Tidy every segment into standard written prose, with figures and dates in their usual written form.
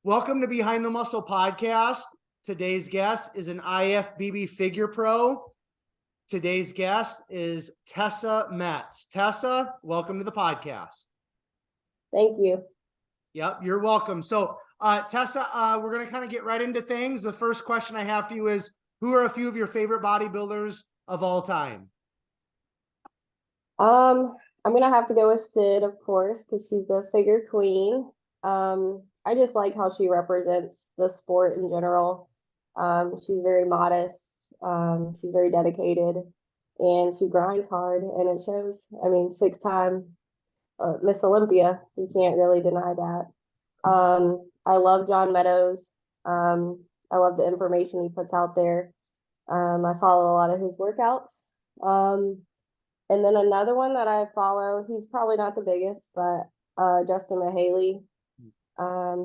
Welcome to Behind the Muscle podcast. Today's guest is an IFBB figure pro. Today's guest is Tessa Meetze. Tessa, welcome to the podcast. Thank you. Yep, you're welcome. So, Tessa, we're going to kind of get right into things. The first question I have for you is, who are a few of your favorite bodybuilders of all time? I'm gonna have to go with Sid, of course, because she's the figure queen. I just like how she represents the sport in general. She's very modest. She's very dedicated, and she grinds hard, and it shows. I mean, 6-time Miss Olympia. You can't really deny that. I love John Meadows. I love the information he puts out there. I follow a lot of his workouts. And then another one that I follow, he's probably not the biggest, but Justin Mahaley.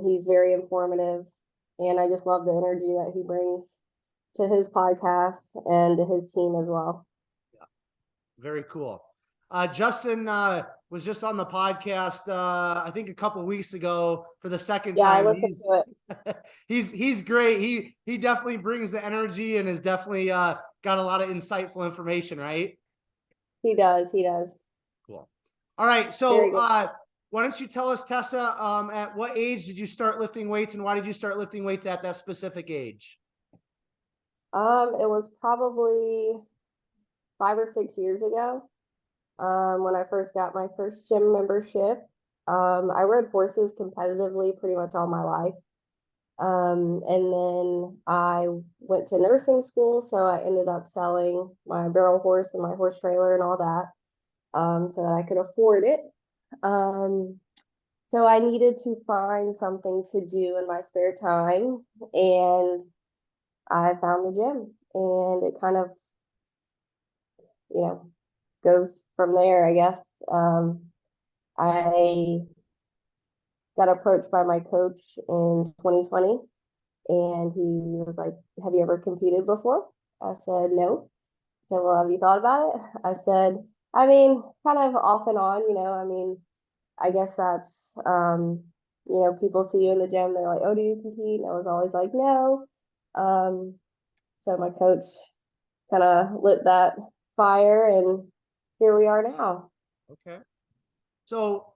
He's very informative, and I just love the energy that he brings to his podcast and to his team as well. Yeah, very cool. Justin was just on the podcast, I think a couple weeks ago for the second time. I listened to it. he's great. He definitely brings the energy and has definitely got a lot of insightful information, right? He does. Cool. All right. So why don't you tell us, Tessa, at what age did you start lifting weights, and why did you start lifting weights at that specific age? It was probably 5 or 6 years ago, when I first got my first gym membership. I rode horses competitively pretty much all my life. And then I went to nursing school, so I ended up selling my barrel horse and my horse trailer and all that, so that I could afford it. So I needed to find something to do in my spare time, and I found the gym, and it kind of, goes from there, I guess. I got approached by my coach in 2020, and he was like, "Have you ever competed before?" I said, "No." He said, "Well, have you thought about it?" I said, "I mean, kind of off and on, I mean, I guess that's, people see you in the gym, they're like, 'Oh, do you compete?' And I was always like, 'No." So my coach kind of lit that fire, and here we are now. Okay. So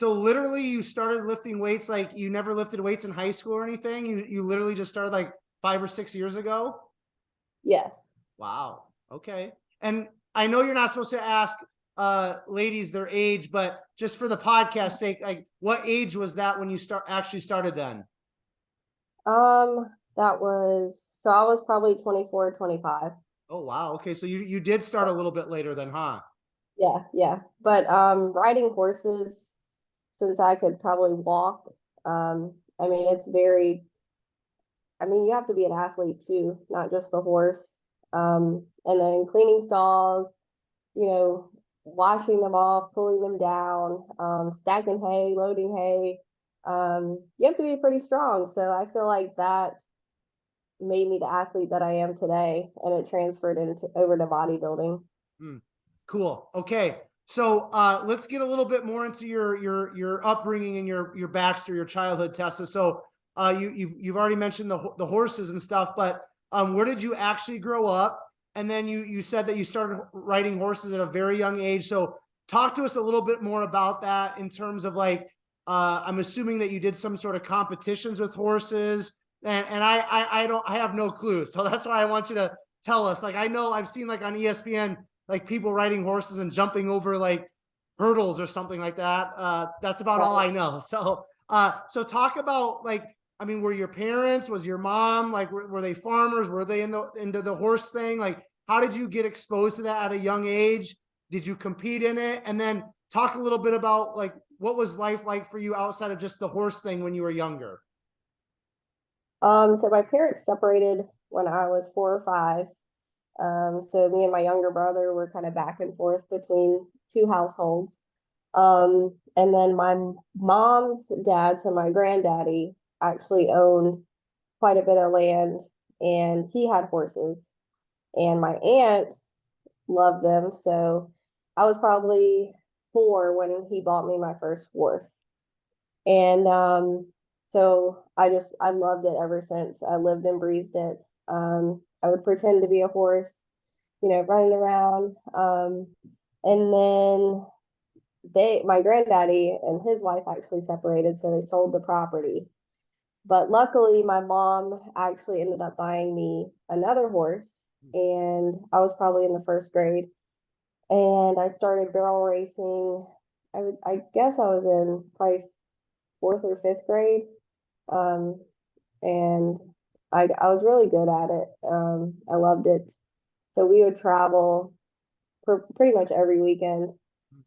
literally you started lifting weights, like you never lifted weights in high school or anything? You literally just started like 5 or 6 years ago? Yes. Wow. Okay. And I know you're not supposed to ask ladies their age, but just for the podcast sake, like what age was that when you actually started then? I was probably 24, 25. Oh, wow. Okay. So you did start a little bit later then, huh? Yeah. But riding horses, since I could probably walk, I mean, you have to be an athlete too, not just the horse. And then cleaning stalls, washing them off, pulling them down, stacking hay, loading hay. You have to be pretty strong. So I feel like that made me the athlete that I am today, and it transferred over to bodybuilding. Cool. Okay. So let's get a little bit more into your upbringing and your backstory, your childhood, Tessa. So you've already mentioned the horses and stuff, but where did you actually grow up? And then you said that you started riding horses at a very young age. So talk to us a little bit more about that in terms of like, I'm assuming that you did some sort of competitions with horses, and I have no clue. So that's why I want you to tell us. Like, I know I've seen like on ESPN, like people riding horses and jumping over like hurdles or something like that. That's about all I know. So talk about, like, I mean, were your parents, was your mom, like, were they farmers? Were they into the horse thing? Like, how did you get exposed to that at a young age? Did you compete in it? And then talk a little bit about like, what was life like for you outside of just the horse thing when you were younger? So my parents separated when I was 4 or 5. So me and my younger brother were kind of back and forth between 2 households. And then my mom's dad, so my granddaddy, actually owned quite a bit of land, and he had horses. And my aunt loved them, so I was probably 4 when he bought me my first horse. And So I loved it ever since. I lived and breathed it. I would pretend to be a horse, running around. And then my granddaddy and his wife actually separated, so they sold the property. But luckily, my mom actually ended up buying me another horse, and I was probably in the first grade, and I started barrel racing. I guess I was in probably fourth or fifth grade, um, and I was really good at it. I loved it. So we would travel for pretty much every weekend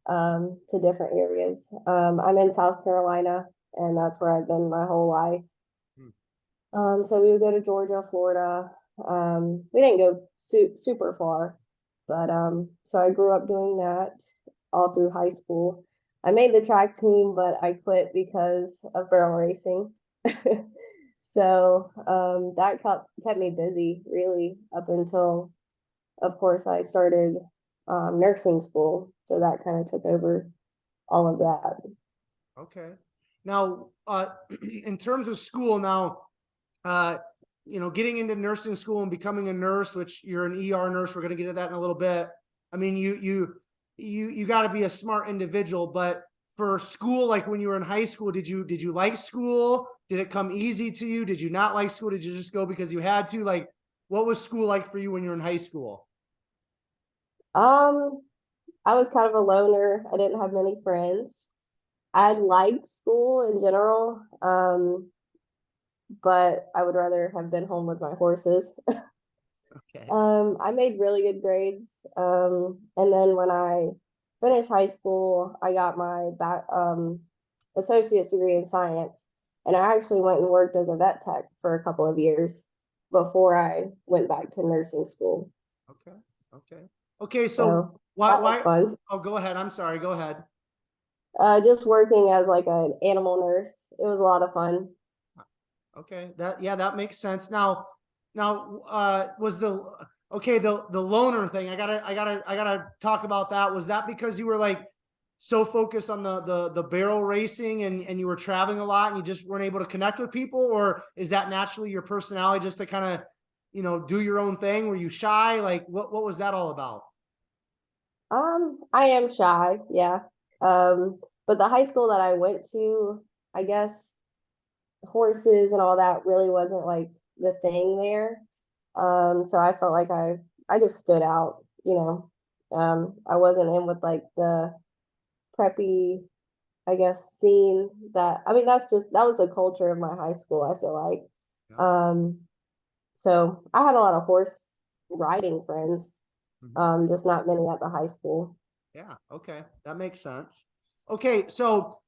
to different areas. I'm in South Carolina, and that's where I've been my whole life. So we would go to Georgia, Florida. We didn't go super far, but so I grew up doing that all through high school. I made the track team, but I quit because of barrel racing. So that kept me busy really up until, of course, I started nursing school. So that kind of took over all of that. Okay. Now, in terms of school now, getting into nursing school and becoming a nurse, which you're an ER nurse, we're going to get to that in a little bit. I mean, you got to be a smart individual, but for school, like when you were in high school, did you like school? Did it come easy to you? Did you not like school? Did you just go because you had to? Like, what was school like for you when you were in high school? Um, I was kind of a loner. I didn't have many friends. I liked school in general, but I would rather have been home with my horses. Okay. I made really good grades. And then when I finished high school, I got my associate's degree in science. And I actually went and worked as a vet tech for a couple of years before I went back to nursing school. Okay. Okay. Okay. So So why, that was why, fun. oh, go ahead. I'm sorry. Go ahead. Just working as like an animal nurse. It was a lot of fun. Okay, that makes sense. Now, was the loner thing? I gotta talk about that. Was that because you were like so focused on the barrel racing and you were traveling a lot and you just weren't able to connect with people, or is that naturally your personality just to kind of do your own thing? Were you shy? Like what was that all about? I am shy, yeah. But the high school that I went to, I guess horses and all that really wasn't like the thing there. So I felt like I just stood out, you know. I wasn't in with like the preppy, I guess, scene that I mean that was the culture of my high school, I feel like. Yeah. Um, so I had a lot of horse riding friends, Mhm. just not many at the high school. Yeah. Okay, that makes sense. Okay, so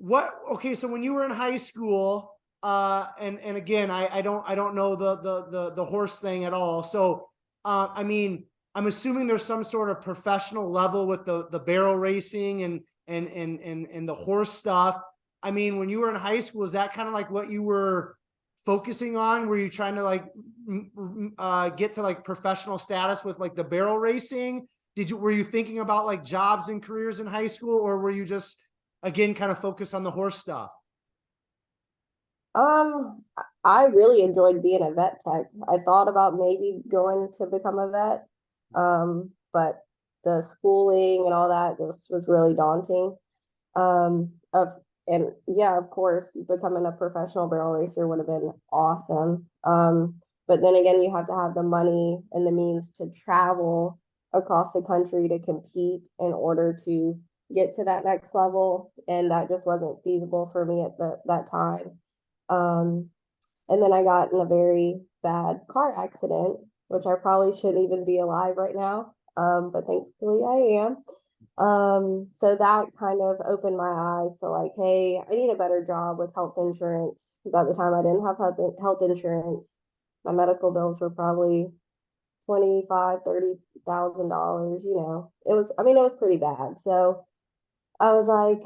so when you were in high school, and again, I don't know the horse thing at all. So I mean, I'm assuming there's some sort of professional level with the barrel racing and the horse stuff. I mean, when you were in high school, is that kind of like what you were focusing on? Were you trying to like get to like professional status with like the barrel racing? Were you thinking about like jobs and careers in high school, or were you just again kind of focus on the horse stuff? I really enjoyed being a vet tech. I thought about maybe going to become a vet, but the schooling and all that was really daunting. Of and yeah, of course, becoming a professional barrel racer would have been awesome. But then again, you have to have the money and the means to travel across the country to compete in order to get to that next level, and that just wasn't feasible for me at that time. Um, and then I got in a very bad car accident, which I probably shouldn't even be alive right now. But thankfully I am. So that kind of opened my eyes to like, hey, I need a better job with health insurance because at the time I didn't have health insurance. My medical bills were probably 25, $30,000, I mean, it was pretty bad. So I was like,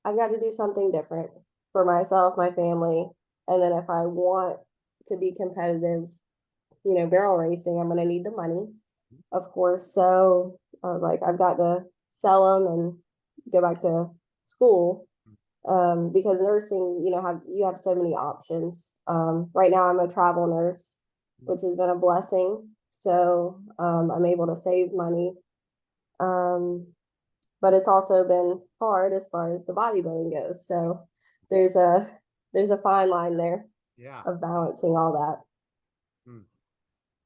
I've got to do something different for myself, my family, and then if I want to be competitive, barrel racing, I'm going to need the money, of course. So I was like, I've got to sell them and go back to school. because nursing, you have so many options. Right now I'm a travel nurse, which has been a blessing. So I'm able to save money. Um, but it's also been hard as far as the bodybuilding goes. So there's a there's a fine line there Yeah. of balancing all that.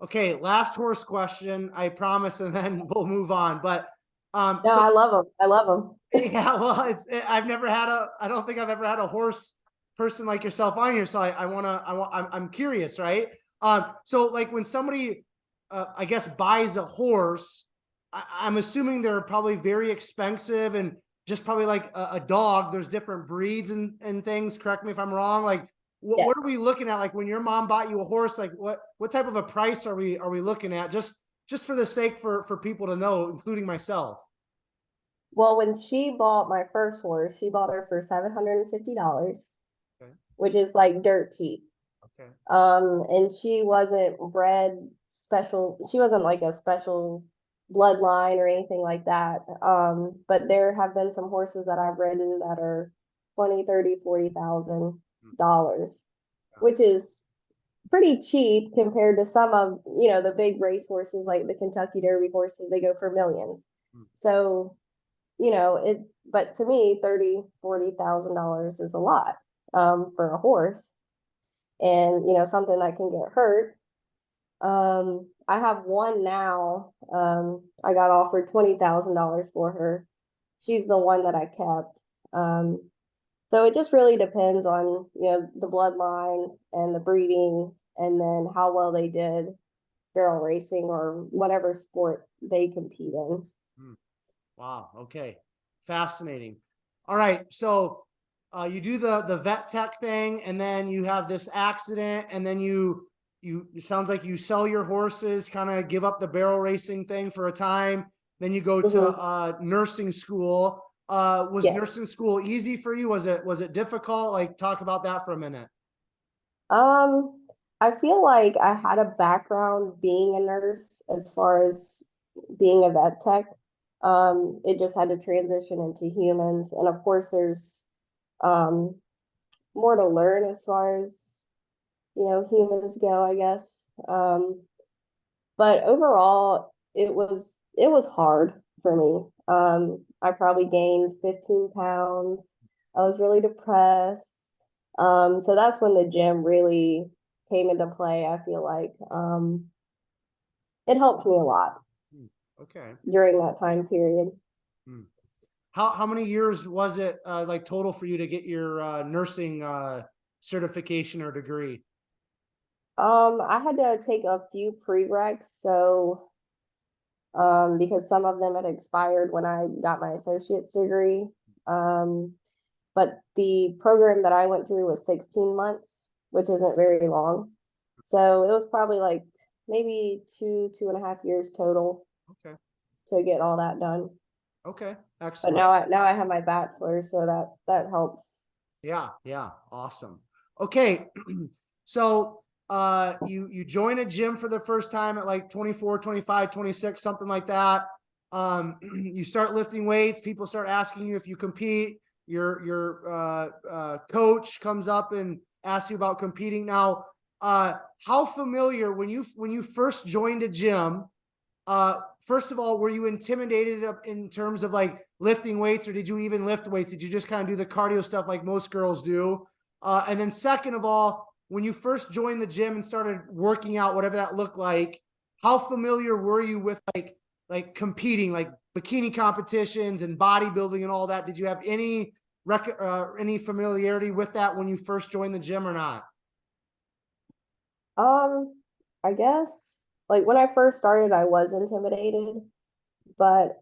Okay, last horse question, I promise, and then we'll move on. But No, so I love them. I love them. yeah, well, I've never had I don't think I've ever had a horse person like yourself on here. So I'm curious, right? So like when somebody, I guess, buys a horse, I'm assuming they're probably very expensive and just probably like a dog. There's different breeds and things. Correct me if I'm wrong. Like, Yeah. what are we looking at? Like when your mom bought you a horse, like what type of a price are we looking at? Just for the sake for people to know, including myself. Well, when she bought my first horse, she bought her for $750, Okay. which is like dirt cheap. Okay. And she wasn't bred special. She wasn't like a special bloodline or anything like that. But there have been some horses that I've ridden that are 20, 30, $40,000, which is pretty cheap compared to some of, the big race horses like the Kentucky Derby horses, they go for millions. So, but to me, $30,000, $40,000 is a lot, for a horse and, something that can get hurt. I have one now. I got offered $20,000 for her. She's the one that I kept. So it just really depends on, the bloodline and the breeding and then how well they did barrel racing or whatever sport they compete in. Wow. Okay. Fascinating. All right. So you do the vet tech thing, and then you have this accident, and then it sounds like you sell your horses, kind of give up the barrel racing thing for a time. Then you go to nursing school. Was Yeah. nursing school easy for you? Was it difficult? Like, talk about that for a minute. I feel like I had a background being a nurse as far as being a vet tech. It just had to transition into humans. And of course, there's um, more to learn as far as, humans go, I guess. But overall, it was hard for me. I probably gained 15 pounds. I was really depressed. So that's when the gym really came into play. I feel like it helped me a lot Okay. during that time period. How many years was it like total for you to get your nursing certification or degree? I had to take a few prereqs, so because some of them had expired when I got my associate's degree. But the program that I went through was 16 months, which isn't very long. So it was probably like maybe 2.5 years total Okay. to get all that done. Okay. But Excellent. now I have my bachelor, so that helps. Yeah. Yeah. Awesome. Okay. So you join a gym for the first time at like 24, 25, 26, something like that. You start lifting weights, people start asking you if you compete. Your coach comes up and asks you about competing. Now, how familiar when you first joined a gym, first of all, were you intimidated in terms of like lifting weights, or did you even lift weights? Did you just kind of do the cardio stuff like most girls do? And then second of all, when you first joined the gym and started working out, whatever that looked like, how familiar were you with like competing, like bikini competitions and bodybuilding and all that? Did you have any familiarity with that when you first joined the gym or not? I guess like when I first started, I was intimidated, but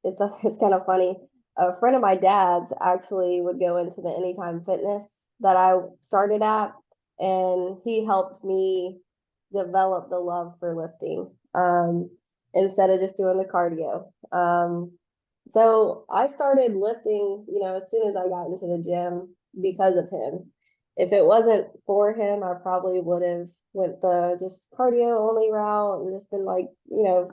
it's kind of funny. A friend of my dad's actually would go into the Anytime Fitness that I started at, and he helped me develop the love for lifting, instead of just doing the cardio. So I started lifting, as soon as I got into the gym because of him. If it wasn't for him, I probably would have went the just cardio only route and just been like,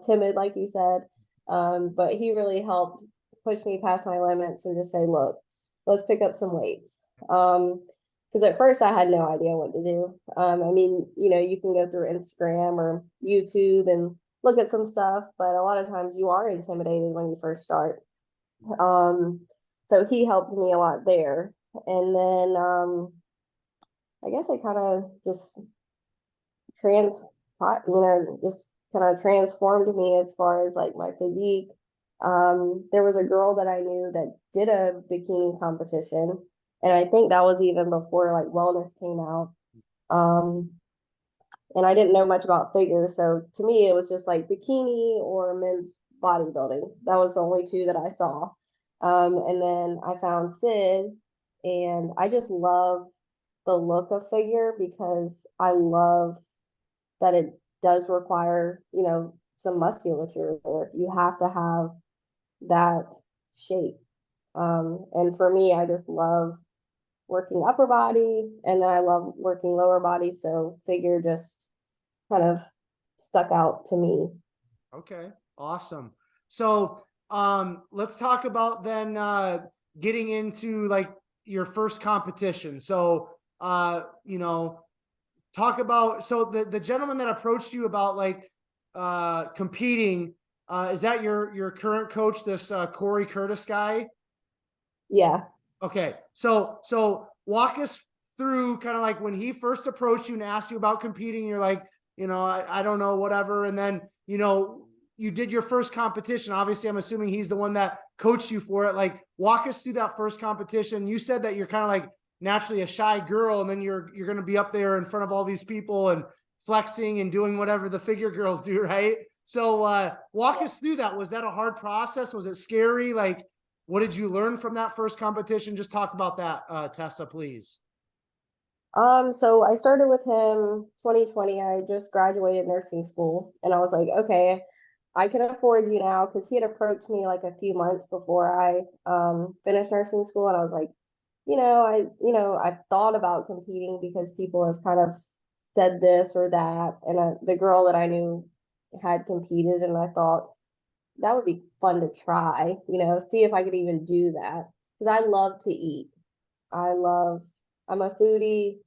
timid, like you said. But he really helped push me past my limits and just say, look, let's pick up some weights. Because at first I had no idea what to do. I mean, you know, you can go through Instagram or YouTube and look at some stuff, but a lot of times you are intimidated when you first start. So he helped me a lot there. And then I guess I kind of just just kind of transformed me as far as like my physique. There was a girl that I knew that did a bikini competition, and I think that was even before like wellness came out. Um, and I didn't know much about figure, so to me it was just like bikini or men's bodybuilding. That was the only two that I saw. And then I found Sid, and I just love the look of figure because I love that it does require, you know, some musculature. You have to have that shape. And for me, I just love working upper body, and then I love working lower body. So figure just kind of stuck out to me. Okay, awesome. So let's talk about then getting into like your first competition. So you know, talk about, so the gentleman that approached you about like competing, is that your current coach, this Corey Curtis guy? Yeah. Okay, so walk us through kind of like when he first approached you and asked you about competing. You're like, you know, I don't know, whatever. And then, you know, you did your first competition. Obviously, I'm assuming he's the one that coached you for it. Like, walk us through that first competition. You said that you're kind of like naturally a shy girl, and then you're going to be up there in front of all these people and flexing and doing whatever the figure girls do, right? So walk us through that. Was that a hard process? Was it scary? Like, what did you learn from that first competition? Just talk about that, Tessa, please. So I started with him 2020. I just graduated nursing school, and I was like, okay, I can afford you now, because he had approached me like a few months before I finished nursing school, and I was like, I thought about competing because people have kind of said this or that, and the girl that I knew had competed, and I thought that would be fun to try, see if I could even do that, because I love to eat. I'm a foodie.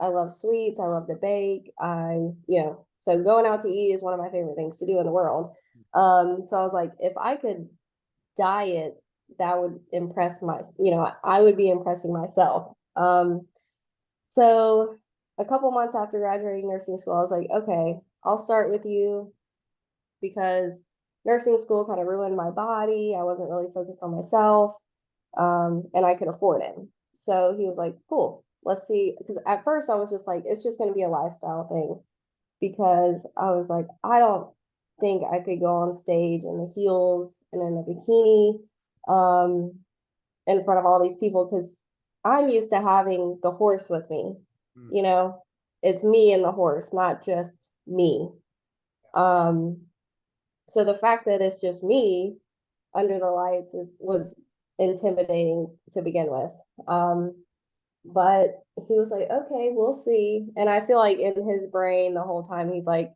I love sweets. I love to bake. So going out to eat is one of my favorite things to do in the world. So I was like, if I could diet, that would I would be impressing myself. So a couple months after graduating nursing school, I was like, okay, I'll start with you, because nursing school kind of ruined my body. I wasn't really focused on myself, and I could afford it. So he was like, cool, let's see. Because at first I was just like, it's just going to be a lifestyle thing, because I was like, I don't think I could go on stage in the heels and in a bikini, in front of all these people, because I'm used to having the horse with me. Mm. You know, it's me and the horse, not just me. Um, so the fact that it's just me under the lights was intimidating to begin with. But he was like, okay, we'll see. And I feel like in his brain the whole time he's like,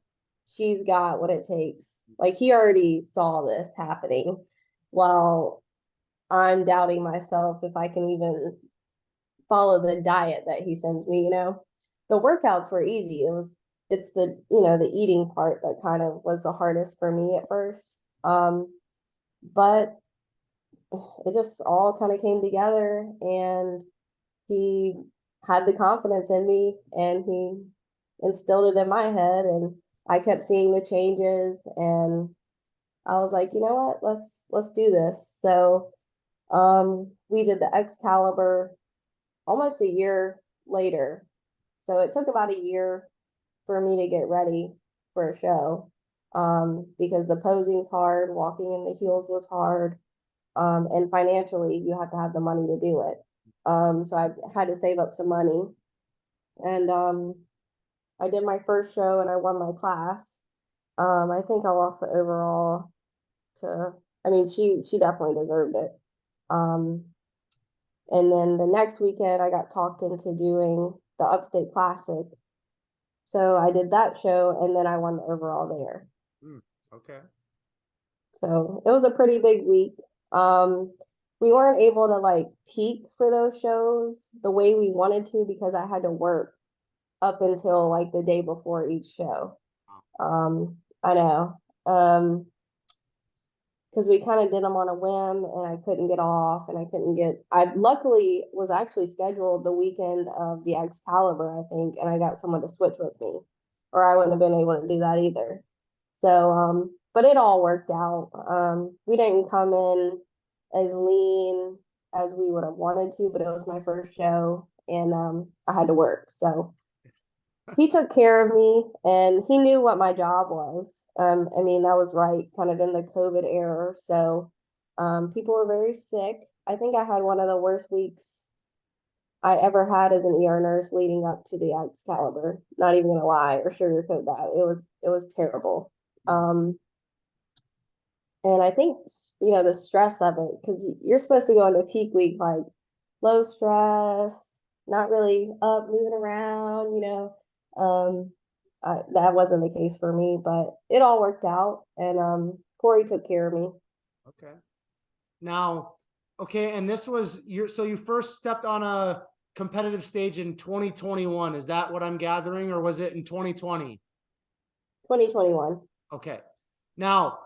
she's got what it takes. Like he already saw this happening, while I'm doubting myself if I can even follow the diet that he sends me. The workouts were easy. It's the eating part that kind of was the hardest for me at first. But it just all kind of came together, and he had the confidence in me, and he instilled it in my head, and I kept seeing the changes, and I was like, you know what, let's do this. So we did the Excalibur almost a year later. So it took about a year for me to get ready for a show, because the posing's hard, walking in the heels was hard, and financially you have to have the money to do it. So I had to save up some money, and I did my first show and I won my class. I think I lost the overall to, I mean, she definitely deserved it. Um, and then the next weekend I got talked into doing the Upstate Classic. So I did that show, and then I won the overall there. Okay. So it was a pretty big week. we weren't able to like peak for those shows the way we wanted to because I had to work up until like the day before each show. I know. Because we kind of did them on a whim and I couldn't get off and I luckily was actually scheduled the weekend of the Excalibur, I think, and I got someone to switch with me, or I wouldn't have been able to do that either. So, but it all worked out. We didn't come in as lean as we would have wanted to, but it was my first show and I had to work. So he took care of me and he knew what my job was. I mean, that was right kind of in the COVID era. So people were very sick. I think I had one of the worst weeks I ever had as an ER nurse leading up to the Excalibur. Not even gonna lie or sugarcoat that. It was terrible. And I think, you know, the stress of it, because you're supposed to go into peak week like low stress, not really up, moving around, you know. That wasn't the case for me, but it all worked out. And Corey took care of me. Okay. Now, okay, and this was so you first stepped on a competitive stage in 2021. Is that what I'm gathering, or was it in 2020? 2021. Okay. Now,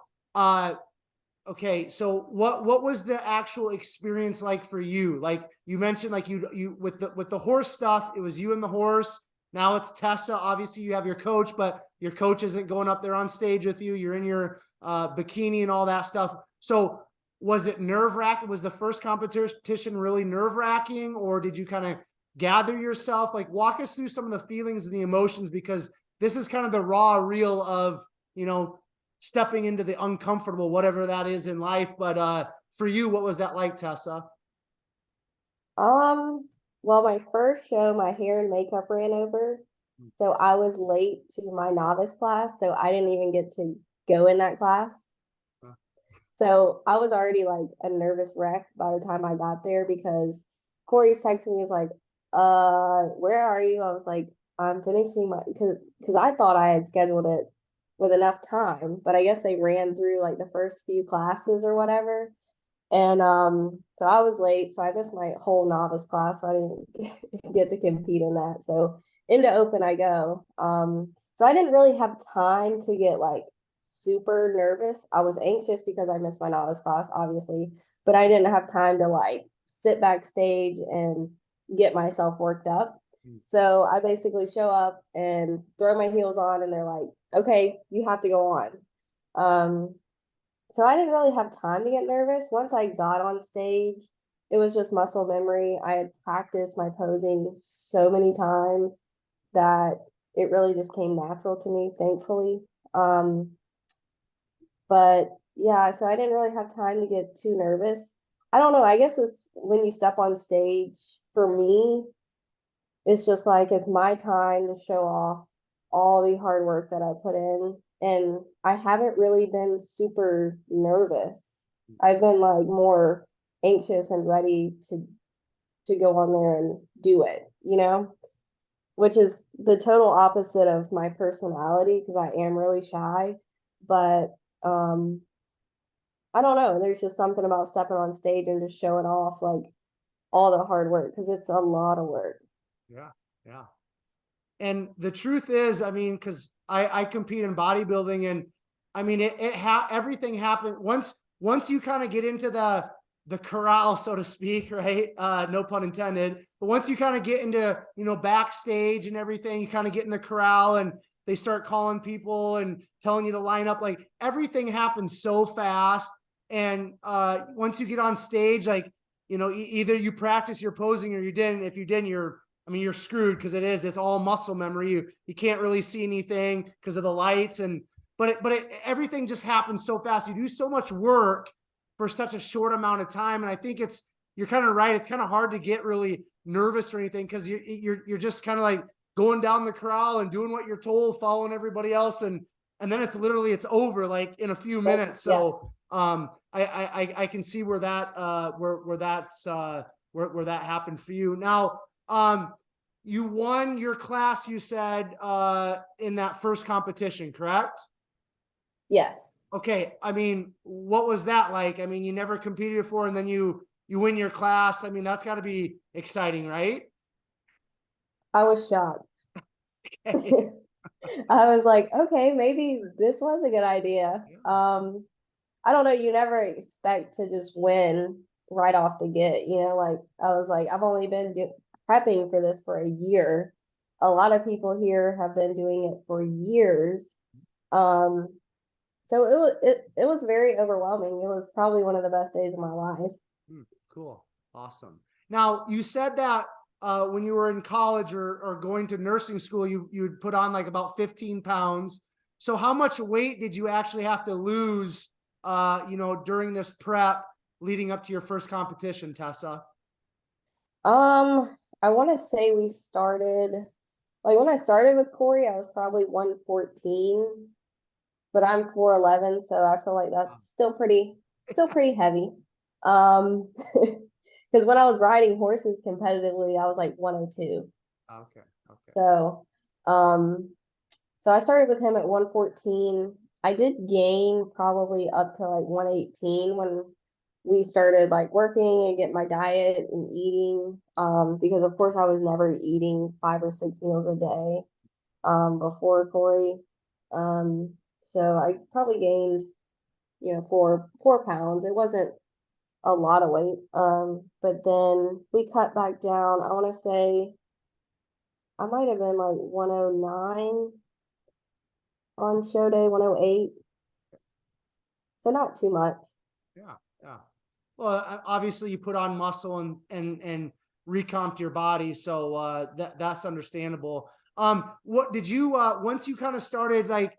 okay, so what was the actual experience like for you? Like you mentioned, like you with the horse stuff, it was you and the horse. Now it's Tessa. Obviously, you have your coach, but your coach isn't going up there on stage with you. You're in your bikini and all that stuff. So was it nerve-wracking? Was the first competition really nerve-wracking, or did you kind of gather yourself? Like walk us through some of the feelings and the emotions, because this is kind of the raw reel of, you know, stepping into the uncomfortable, whatever that is in life. But for you, what was that like, Tessa? Well, my first show, my hair and makeup ran over. So I was late to my novice class, so I didn't even get to go in that class. So I was already like a nervous wreck by the time I got there because Corey's texting me, was like, where are you? I was like, I'm finishing my, because I thought I had scheduled it with enough time, but I guess they ran through like the first few classes or whatever. And so I was late, so I missed my whole novice class, so I didn't get to compete in that. So into open I go. So I didn't really have time to get like super nervous. I was anxious because I missed my novice class, obviously, but I didn't have time to like sit backstage and get myself worked up. So I basically show up and throw my heels on, and they're like, "Okay, you have to go on." So I didn't really have time to get nervous. Once I got on stage, it was just muscle memory. I had practiced my posing so many times that it really just came natural to me, thankfully. But yeah, so I didn't really have time to get too nervous. I don't know. I guess it's when you step on stage, for me, it's just like it's my time to show off all the hard work that I put in. And I haven't really been super nervous. I've been like more anxious and ready to go on there and do it, you know, which is the total opposite of my personality because I am really shy. But I don't know. There's just something about stepping on stage and just showing off like all the hard work because it's a lot of work. Yeah, yeah. And the truth is, I mean, because I compete in bodybuilding, and I mean everything happened once you kind of get into the corral, so to speak, right? No pun intended. But once you kind of get into, you know, backstage and everything, you kind of get in the corral and they start calling people and telling you to line up. Like everything happens so fast. And once you get on stage, like, you know, either you practice your posing or you didn't. If you didn't, you're screwed because it's all muscle memory. You can't really see anything because of the lights. And everything just happens so fast. You do so much work for such a short amount of time. And I think you're kind of right. It's kind of hard to get really nervous or anything because you're just kind of like going down the corral and doing what you're told, following everybody else, and then it's over like in a few minutes. So I can see where that where that happened for you. Now, you won your class, you said, in that first competition, correct? Yes. Okay. I mean, what was that like? I mean, you never competed before and then you you win your class. I mean, that's got to be exciting, right? I was shocked. Okay. I was like, okay, maybe this was a good idea. Yeah. I don't know, you never expect to just win right off the get, like I was like, I've only been prepping for this for a year. A lot of people here have been doing it for years. Um, so it was very overwhelming. It was probably one of the best days of my life. Cool. Awesome. Now, you said that when you were in college or going to nursing school, you would put on like about 15 pounds. So how much weight did you actually have to lose, during this prep leading up to your first competition, Tessa? I want to say we started, like when I started with Corey, I was probably 114, but I'm 4'11", so I feel like that's still pretty heavy. Um, because when I was riding horses competitively, I was like 102. Okay. Okay. So, um, so I started with him at 114. I did gain probably up to like 118 when we started like working and getting my diet and eating. Because of course I was never eating 5 or 6 meals a day, before Corey. So I probably gained, 4 pounds. It wasn't a lot of weight. But then we cut back down. I want to say I might have been like 109 on show day, 108. So not too much. Yeah. Yeah. Well, obviously you put on muscle and recomped your body, so that's understandable. What did you once you kind of started like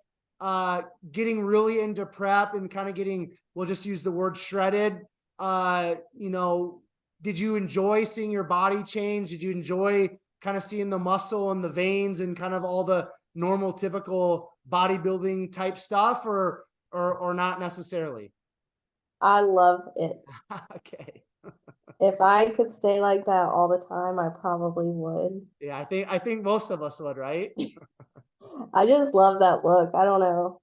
getting really into prep and kind of getting, we'll just use the word shredded, did you enjoy seeing your body change? Did you enjoy kind of seeing the muscle and the veins and kind of all the normal typical bodybuilding type stuff, or not necessarily? I love it. Okay. If I could stay like that all the time, I probably would. Yeah, I think most of us would, right? I just love that look. I don't know.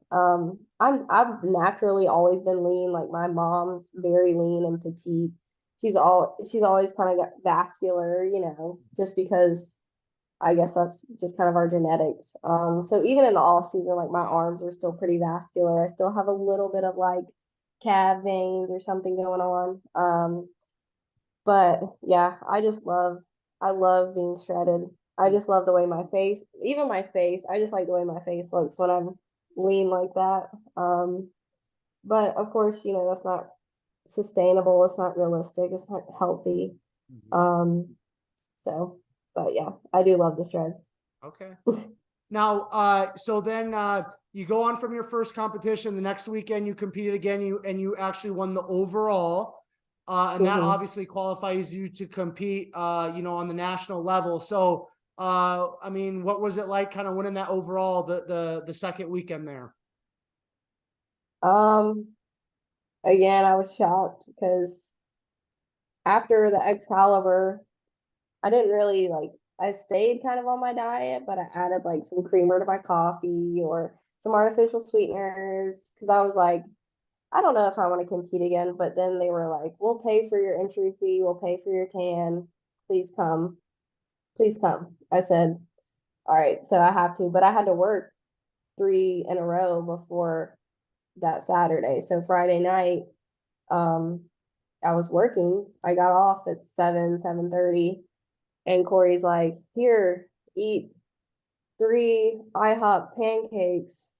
I've naturally always been lean. Like my mom's very lean and petite. She's always kind of got vascular, just because I guess that's just kind of our genetics. So even in the off season, like my arms are still pretty vascular. I still have a little bit of like calf veins or something going on. But yeah, I love being shredded. I just love the way my face, even my face, I just like the way my face looks when I'm lean like that. But of course, that's not sustainable. It's not realistic. It's not healthy. Mhm. Um, so, but yeah, I do love the shreds. Okay. Now, so then you go on from your first competition. The next weekend you competed again. You actually won the overall, and that Hmm. obviously qualifies you to compete, on the national level. So, I mean, what was it like, kind of winning that overall the second weekend there? Um, Again, I was shocked because after the Excalibur, I didn't really like, I stayed kind of on my diet, but I added like some creamer to my coffee or some artificial sweeteners because I was like, I don't know if I want to compete again. But then they were like, we'll pay for your entry fee, we'll pay for your tan. Please come. Please come. I said, all right, so I have to, but I had to work 3 in a row before that Saturday. So Friday night, um, I was working. I got off at 7:30. And Corey's like, here, eat 3 IHOP pancakes.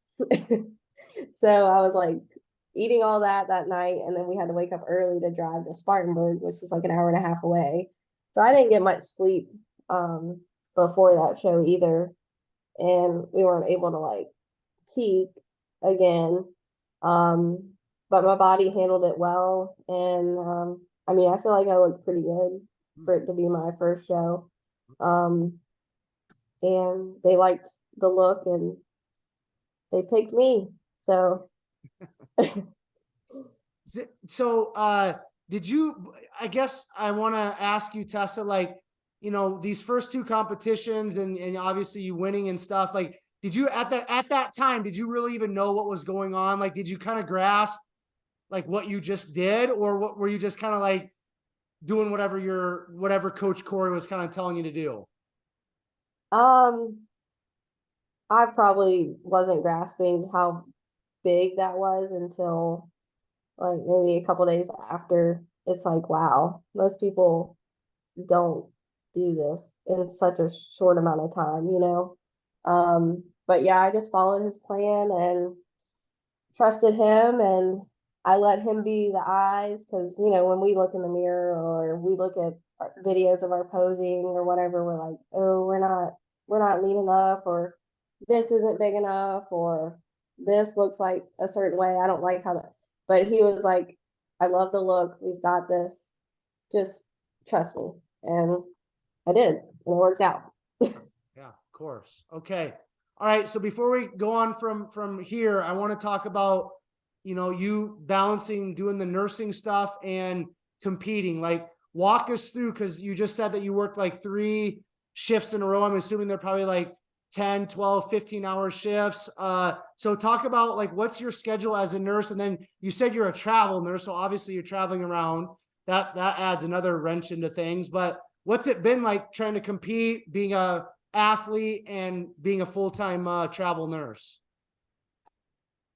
So I was like eating all that night. And then we had to wake up early to drive to Spartanburg, which is like an hour and a half away. So I didn't get much sleep before that show either. And we weren't able to like peak again. Um, but my body handled it well. And I mean, I feel like I looked pretty good for it to be my first show. Um, and they liked the look and they picked me. So So, did you, I guess I want to ask you, Tessa, like, these first two competitions and obviously you winning and stuff, like, did you at that time, did you really even know what was going on? Like, did you kind of grasp like what you just did, or what were you just kind of like, doing whatever Coach Corey was kind of telling you to do? Um, I probably wasn't grasping how big that was until like maybe a couple days after. It's like, wow, most people don't do this in such a short amount of time, you know? But yeah, I just followed his plan and trusted him, and I let him be the eyes because, you know, when we look in the mirror or we look at videos of our posing or whatever, we're like, oh, we're not lean enough, or this isn't big enough, or this looks like a certain way. I don't like how that, but he was like, I love the look. We've got this. Just trust me. And I did, and it worked out. Yeah, of course. Okay. All right. So before we go on from here, I want to talk about, you balancing doing the nursing stuff and competing. Like, walk us through, because you just said that you worked like 3 shifts in a row. I'm assuming they're probably like 10, 12, 15-hour shifts. So talk about like what's your schedule as a nurse, and then you said you're a travel nurse, so obviously you're traveling around. That adds another wrench into things. But what's it been like trying to compete, being a athlete and being a full-time travel nurse?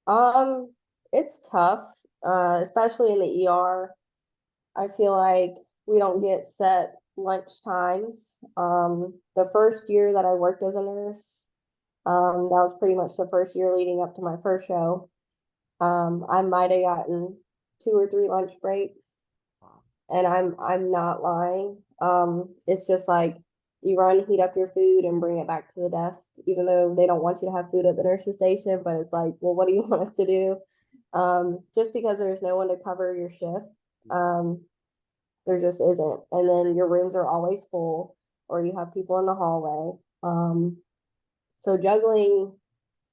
Um, it's tough, especially in the ER. I feel like we don't get set lunch times. The first year that I worked as a nurse, that was pretty much the first year leading up to my first show. I might have gotten 2 or 3 lunch breaks, and I'm not lying. It's just like you run, heat up your food, and bring it back to the desk, even though they don't want you to have food at the nurse's station. But it's like, well, what do you want us to do? Just because there's no one to cover your shift, there just isn't. And then your rooms are always full, or you have people in the hallway. So juggling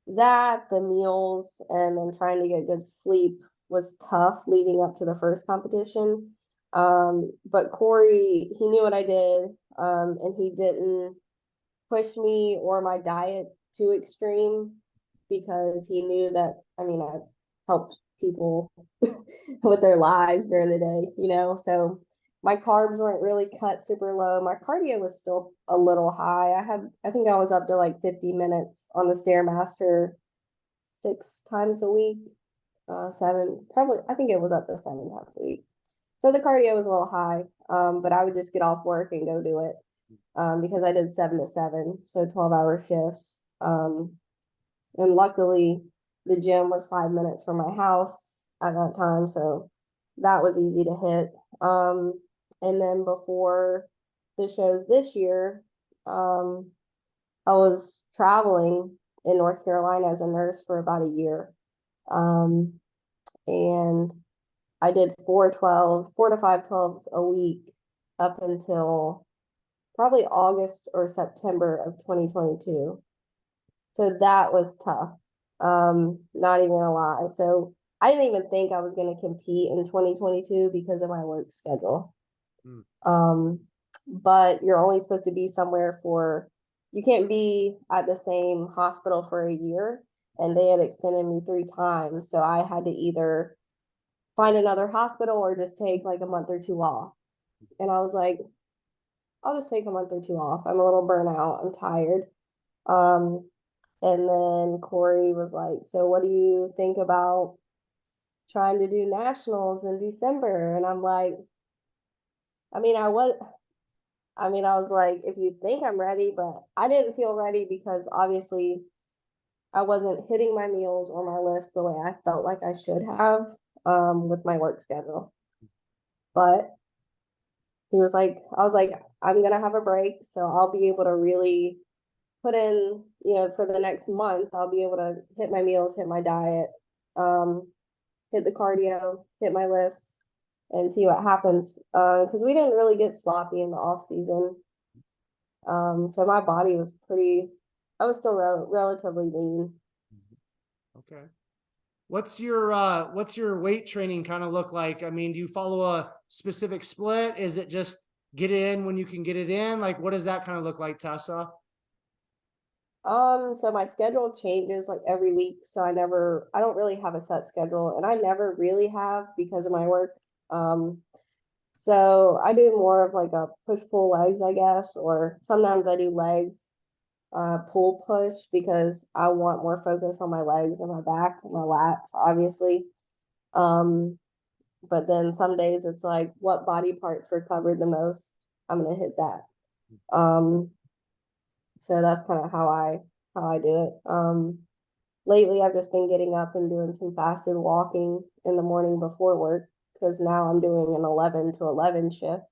that, the meals, and then trying to get good sleep was tough leading up to the first competition. But Corey, he knew what I did, and he didn't push me or my diet too extreme because he knew that, I mean, I helped people with their lives during the day, you know? So my carbs weren't really cut super low. My cardio was still a little high. I think I was up to like 50 minutes on the Stairmaster 6 times a week, 7, probably, I think it was up to 7 times a week. So the cardio was a little high, but I would just get off work and go do it, because I did 7 to 7, so 12-hour shifts. And luckily, the gym was 5 minutes from my house at that time, so that was easy to hit. And then before the shows this year, I was traveling in North Carolina as a nurse for about a year. And I did 4 to 5 12s a week up until probably August or September of 2022. So that was tough. Not even gonna lie. So I didn't even think I was gonna compete in 2022 because of my work schedule. Mm. But you're only supposed to be somewhere you can't be at the same hospital for a year, and they had extended me 3 times. So I had to either find another hospital or just take like a month or 2 off. And I was like, I'll just take a month or 2 off. I'm a little burnout. I'm tired. And then Corey was like, so what do you think about trying to do nationals in December? And I'm like, I mean, I was like, if you think I'm ready, but I didn't feel ready because obviously I wasn't hitting my meals or my lifts the way I felt like I should have, with my work schedule. But I was like, I'm gonna have a break, so I'll be able to really put in, for the next month, I'll be able to hit my meals, hit my diet, hit the cardio, hit my lifts, and see what happens. Because we didn't really get sloppy in the off season. So my body was I was still relatively lean. Okay. What's your weight training kind of look like? I mean, do you follow a specific split? Is it just get it in when you can get it in? Like, what does that kind of look like, Tessa? So my schedule changes like every week, so I don't really have a set schedule, and I never really have because of my work. So I do more of like a push-pull legs, I guess, or sometimes I do legs, pull push because I want more focus on my legs and my back and my lats, obviously. Um, but then some days it's like what body parts recovered the most, I'm gonna hit that. So that's kind of how I do it. Lately I've just been getting up and doing some fasted walking in the morning before work because now I'm doing an 11 to 11 shift,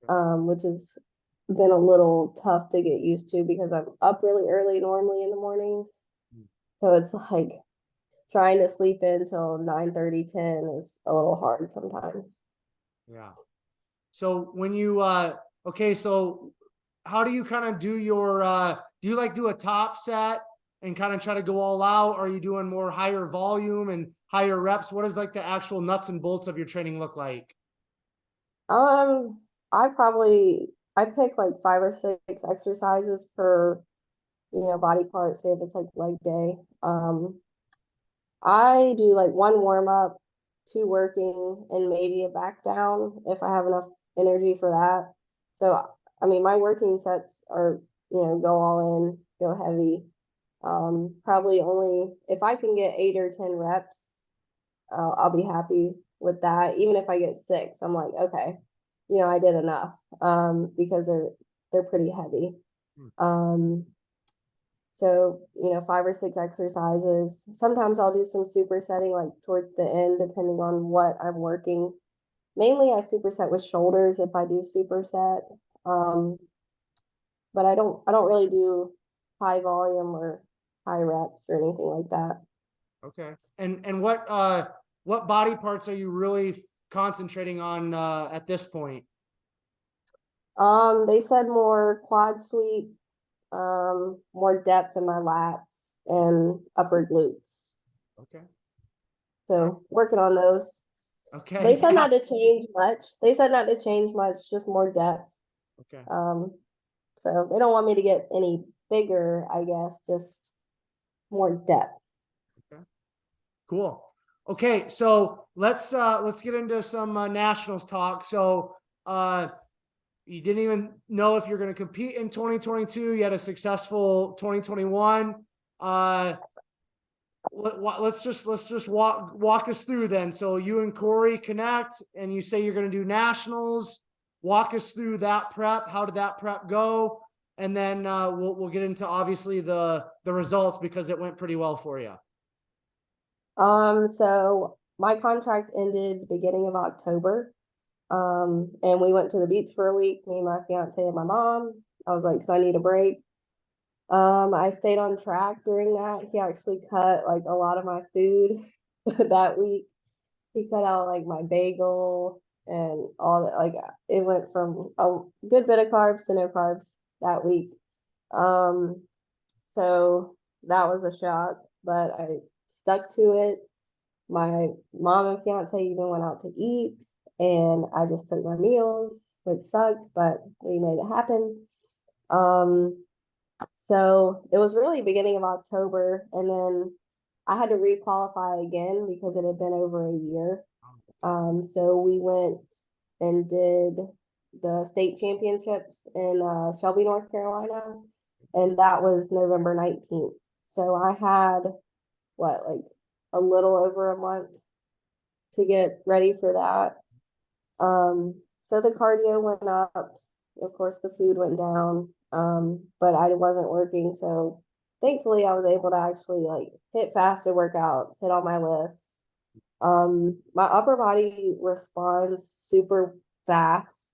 which has been a little tough to get used to because I'm up really early normally in the mornings. So it's like trying to sleep in till 9:30, 10 is a little hard sometimes. Yeah. So when you okay, so how do you kind of do your do you like do a top set and kind of try to go all out? Or are you doing more higher volume and higher reps? What does like the actual nuts and bolts of your training look like? Um, I pick like 5 or 6 exercises per, body part. Say if it's like leg day. I do like one warm up, 2 working, and maybe a back down if I have enough energy for that. So, I mean, my working sets are, go all in, go heavy. Probably only if I can get 8 or 10 reps, I'll be happy with that. Even if I get 6, I'm like, okay, I did enough. Because they're pretty heavy. Hmm. So, 5 or 6 exercises. Sometimes I'll do some supersetting like towards the end, depending on what I'm working. Mainly I superset with shoulders if I do superset. Um, but I don't really do high volume or high reps or anything like that. Okay. And what body parts are you really concentrating on at this point? They said more quad sweep, more depth in my lats and upper glutes. Okay. All right. So working on those. They Okay. said Yeah. not to change much. They said not to change much, just more depth. Okay. Um, so they don't want me to get any bigger, I guess, just more depth. Okay. Cool. Okay, so let's get into some nationals talk. So you didn't even know if you're going to compete in 2022. You had a successful 2021. Uh, let's just walk us through then. So you and Corey connect, and you say you're going to do nationals. Walk us through that prep. How did that prep go? And then we'll get into obviously the results because it went pretty well for you. So my contract ended beginning of October. And we went to the beach for a week, me and my fiance and my mom. I was like, so I need a break. I stayed on track during that. He actually cut like a lot of my food that week. He cut out like my bagel and all that. Like it went from a good bit of carbs to no carbs that week. Um, so that was a shock, but I stuck to it. My mom and fiance even went out to eat, and I just took my meals, which sucked, but we made it happen. Um, so it was really beginning of October, and then I had to requalify again because it had been over a year. So we went and did the state championships in Shelby, North Carolina, and that was November 19th. So I had what, like a little over a month to get ready for that. So the cardio went up. Of course, the food went down. But I wasn't working, so thankfully I was able to actually like hit faster workouts, hit all my lifts. My upper body responds super fast.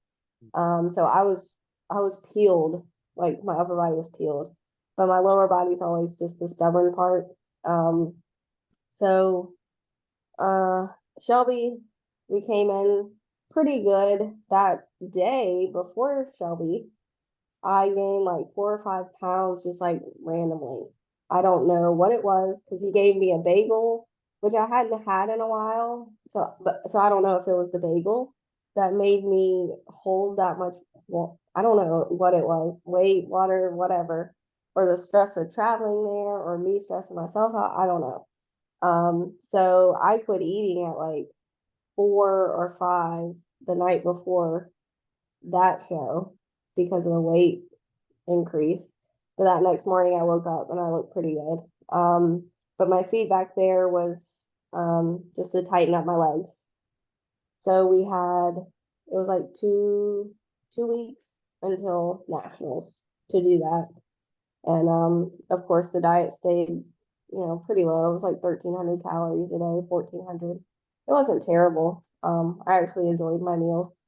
So I was peeled, like my upper body was peeled, but my lower body's always just the stubborn part. Um, so uh, Shelby, we came in pretty good that day before Shelby. I gained like 4 or 5 pounds just like randomly. I don't know what it was because he gave me a bagel, which I hadn't had in a while. So I don't know if it was the bagel that made me hold that much. Well, I don't know what it was, weight, water, whatever, or the stress of traveling there, or me stressing myself out. I don't know. So I quit eating at like 4 or 5 the night before that show because of the weight increase. But that next morning I woke up and I looked pretty good. But my feedback there was just to tighten up my legs. So we had, it was like two weeks until nationals to do that. And of course the diet stayed, pretty low. It was like 1,300 calories a day, 1,400. It wasn't terrible. I actually enjoyed my meals.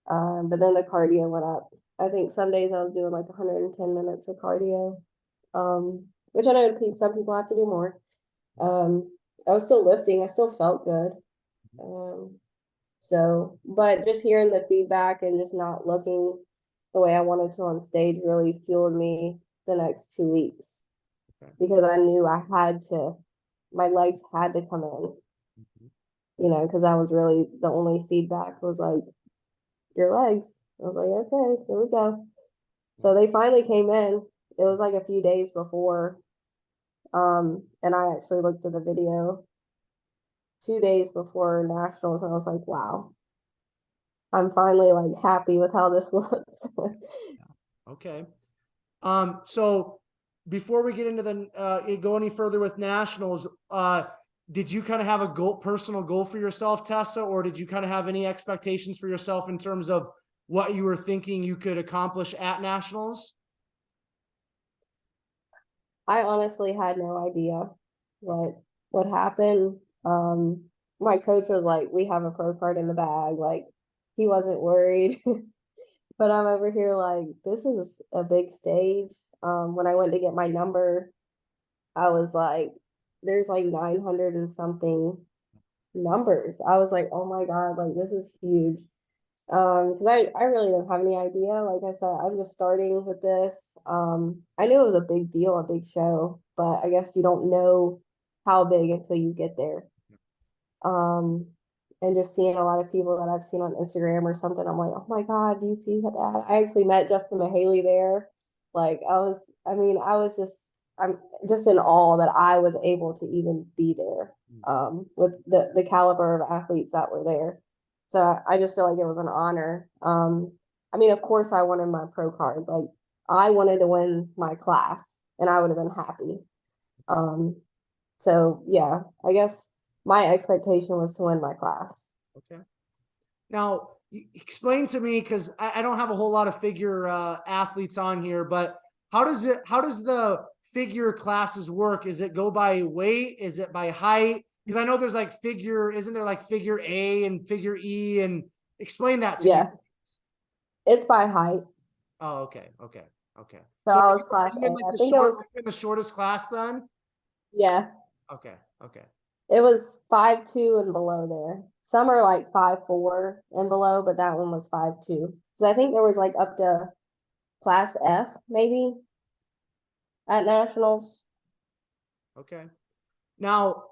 But then the cardio went up. I think some days I was doing like 110 minutes of cardio, which I know some people have to do more. I was still lifting. I still felt good. But just hearing the feedback and just not looking the way I wanted to on stage really fueled me the next 2 weeks. Okay. Because I knew my legs had to come in, because that was really the only feedback was like, your legs. I was like, okay, here we go. So they finally came in. It was like a few days before. And I actually looked at the video 2 days before nationals and I was like, wow, I'm finally like happy with how this looks. Okay. So before we get into the go any further with nationals, did you kind of have a personal goal for yourself, Tessa, or did you kind of have any expectations for yourself in terms of what you were thinking you could accomplish at nationals? I honestly had no idea what happened. My coach was like, we have a pro card in the bag. Like, he wasn't worried. But I'm over here like, this is a big stage. When I went to get my number, I was like, there's like 900 and something numbers. I was like, oh my God, like this is huge. Because I really don't have any idea. Like I said, I'm just starting with this. I knew it was a big deal, a big show, but I guess you don't know how big until you get there. And just seeing a lot of people that I've seen on Instagram or something, I'm like, oh my God, do you see that? I actually met Justin Mahaley there. Like I'm just in awe that I was able to even be there, with the caliber of athletes that were there. So I just feel like it was an honor. Of course I wanted my pro card. Like I wanted to win my class and I would have been happy. So yeah, I guess my expectation was to win my class. Okay. Now, explain to me, because I don't have a whole lot of figure athletes on here, but how does the figure classes work? Is it go by weight? Is it by height? Because I know there's like isn't there like figure A and figure E? And explain that to me. Yeah, it's by height. Oh, okay. So So I are was class you A. in like I think it was, the shortest class then? yeah, Okay. it was 5'2" and below there. Some are like 5'4" and below, but that one was 5'2". So I think there was like up to class F maybe at nationals. Okay. Now,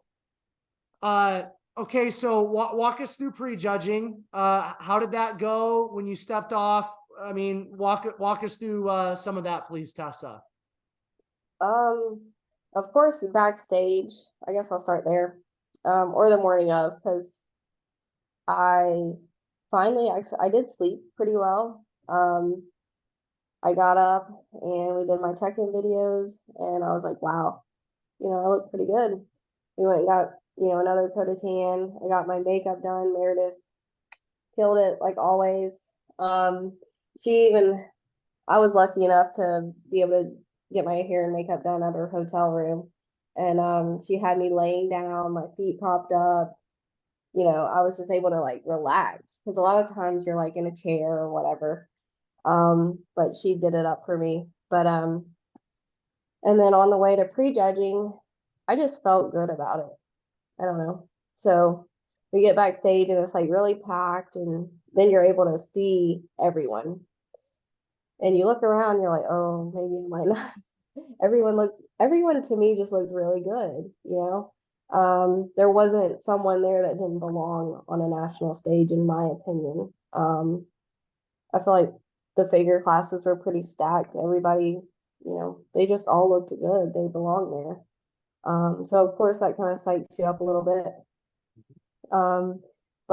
okay, so walk us through prejudging. How did that go when you stepped off? I mean, walk us through some of that, please, Tessa. Um, of course, backstage. I guess I'll start there, or the morning of, because I I did sleep pretty well. I got up and we did my check-in videos, and I was like, wow, I look pretty good. We went and got, another coat of tan. I got my makeup done. Meredith killed it like always. She even, I was lucky enough to be able to get my hair and makeup done at her hotel room. And she had me laying down, my feet propped up. I was just able to like relax because a lot of times you're like in a chair or whatever. But she did it up for me. But and then on the way to prejudging, I just felt good about it. I don't know. So we get backstage and it's like really packed, and then you're able to see everyone. And you look around, you're like, oh, maybe it might not. Everyone to me just looked really good. There wasn't someone there that didn't belong on a national stage, in my opinion. I feel like the figure classes were pretty stacked. Everybody, they just all looked good. They belong there. So of course that kind of psychs you up a little bit.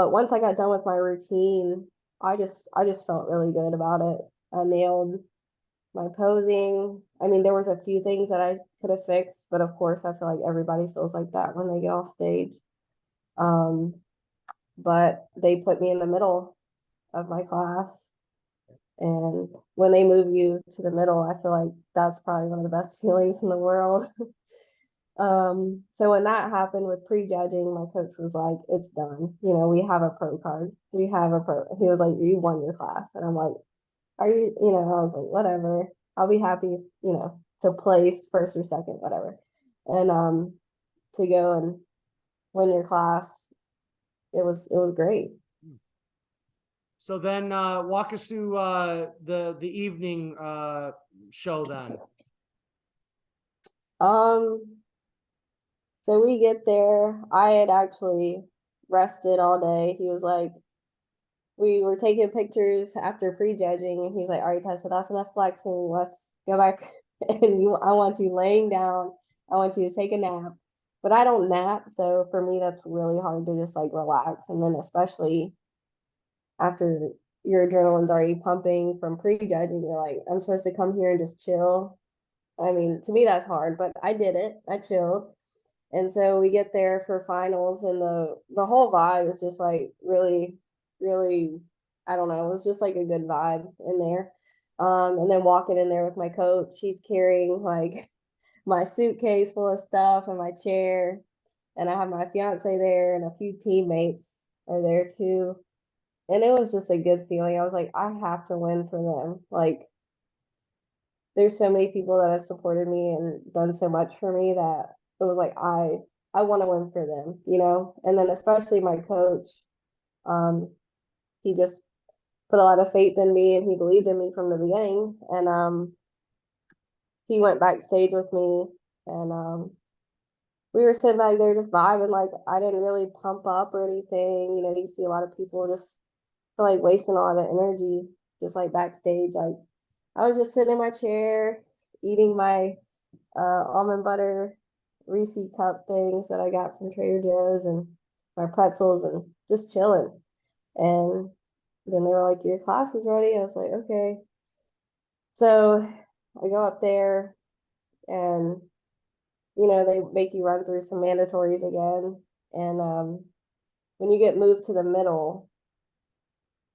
But once I got done with my routine, I just felt really good about it. I nailed my posing. I mean, there was a few things that I could have fixed, but of course, I feel like everybody feels like that when they get off stage. Um, but they put me in the middle of my class, and when they move you to the middle, I feel like that's probably one of the best feelings in the world. So when that happened with prejudging, my coach was like, "It's done. You know, we have a pro card. We have a pro." He was like, "You won your class," and I'm like, "Are you?" You know, I was like, "Whatever. I'll be happy. You know, to place first or second, whatever." And to go and win your class, it was great. So then walk us through the evening show then. Um, so we get there. I had actually rested all day. He was like, we were taking pictures after prejudging, and he's like, "All right, Tessa, that's enough flexing. Let's go back." And I want you laying down. I want you to take a nap. But I don't nap, so for me, that's really hard to just like relax. And then especially after your adrenaline's already pumping from prejudging, you're like, "I'm supposed to come here and just chill." I mean, to me, that's hard, but I did it. I chilled. And so we get there for finals, and the whole vibe is just like really, really, I don't know, it was just like a good vibe in there. And then walking in there with my coach, she's carrying like my suitcase full of stuff and my chair, and I have my fiance there, and a few teammates are there too. And it was just a good feeling. I was like, I have to win for them. Like, there's so many people that have supported me and done so much for me that it was like I want to win for them, you know. And then especially my coach, um, he just put a lot of faith in me, and he believed in me from the beginning. And he went backstage with me, and we were sitting back there just vibing. Like, I didn't really pump up or anything. You know, you see a lot of people just feel like wasting a lot of energy just like backstage. Like, I was just sitting in my chair eating my almond butter Reese cup things that I got from Trader Joe's, and my pretzels, and just chilling. And then they were like, "Your class is ready." I was like, "Okay." So I go up there, and you know, they make you run through some mandatories again. And when you get moved to the middle,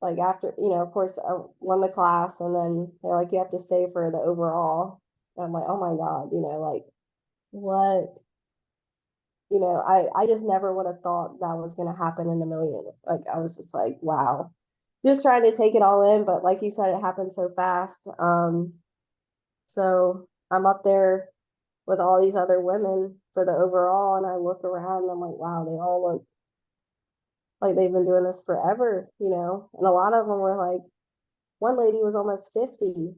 like after, you know, of course, I won the class, and then they're like, "You have to stay for the overall." And I'm like, "Oh my God," you know, like, what? You know, I just never would have thought that was going to happen in a million. Like, I was just like, wow, just trying to take it all in. But like you said, it happened so fast. So I'm up there with all these other women for the overall, and I look around and I'm like, wow, they all look like they've been doing this forever, you know. And a lot of them were like, one lady was almost 50,